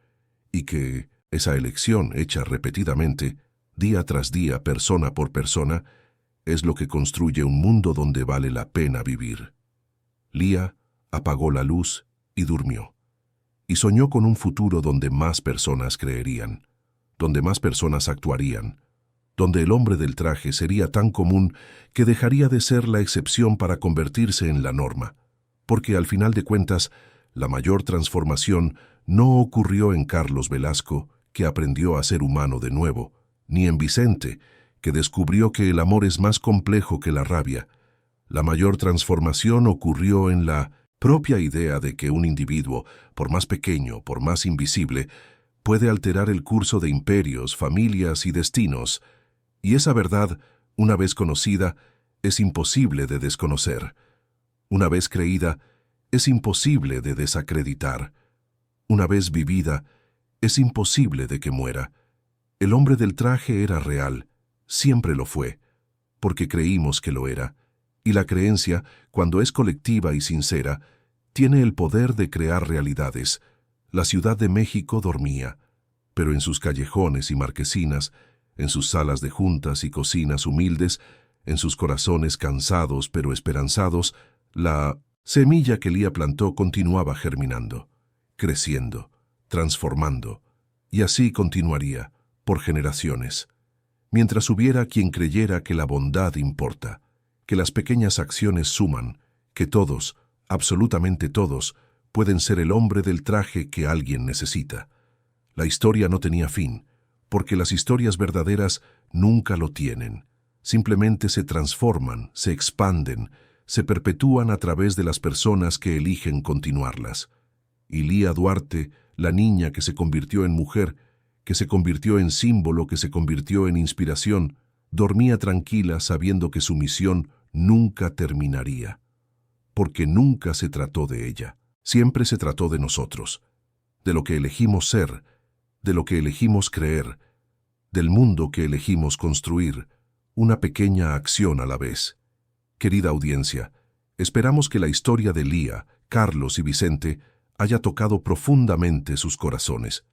y que esa elección, hecha repetidamente, día tras día, persona por persona, es lo que construye un mundo donde vale la pena vivir. Lía apagó la luz y durmió. Y soñó con un futuro donde más personas creerían, donde más personas actuarían, donde el hombre del traje sería tan común que dejaría de ser la excepción para convertirse en la norma, porque al final de cuentas, la mayor transformación no ocurrió en Carlos Velasco, que aprendió a ser humano de nuevo, ni en Vicente, que descubrió que el amor es más complejo que la rabia. La mayor transformación ocurrió en la propia idea de que un individuo, por más pequeño, por más invisible, puede alterar el curso de imperios, familias y destinos, y esa verdad, una vez conocida, es imposible de desconocer. Una vez creída, es imposible de desacreditar. Una vez vivida, es imposible de que muera. El hombre del traje era real, siempre lo fue, porque creímos que lo era, y la creencia, cuando es colectiva y sincera, tiene el poder de crear realidades. La Ciudad de México dormía, pero en sus callejones y marquesinas, en sus salas de juntas y cocinas humildes, en sus corazones cansados pero esperanzados, la semilla que Lía plantó continuaba germinando, creciendo, transformando, y así continuaría, por generaciones. Mientras hubiera quien creyera que la bondad importa, que las pequeñas acciones suman, que todos, absolutamente todos, pueden ser el hombre del traje que alguien necesita. La historia no tenía fin, porque las historias verdaderas nunca lo tienen. Simplemente se transforman, se expanden, se perpetúan a través de las personas que eligen continuarlas. Y Lía Duarte, la niña que se convirtió en mujer, que se convirtió en símbolo, que se convirtió en inspiración, dormía tranquila sabiendo que su misión nunca terminaría. Porque nunca se trató de ella, siempre se trató de nosotros, de lo que elegimos ser, de lo que elegimos creer, del mundo que elegimos construir, una pequeña acción a la vez. Querida audiencia, esperamos que la historia de Lía, Carlos y Vicente haya tocado profundamente sus corazones.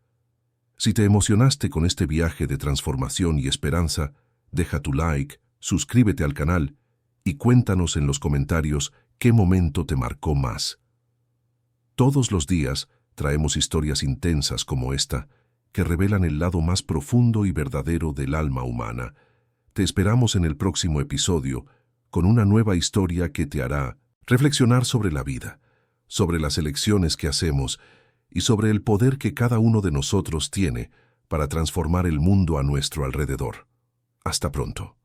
Si te emocionaste con este viaje de transformación y esperanza, deja tu like, suscríbete al canal y cuéntanos en los comentarios qué momento te marcó más. Todos los días traemos historias intensas como esta, que revelan el lado más profundo y verdadero del alma humana. Te esperamos en el próximo episodio, con una nueva historia que te hará reflexionar sobre la vida, sobre las elecciones que hacemos y sobre el poder que cada uno de nosotros tiene para transformar el mundo a nuestro alrededor. Hasta pronto.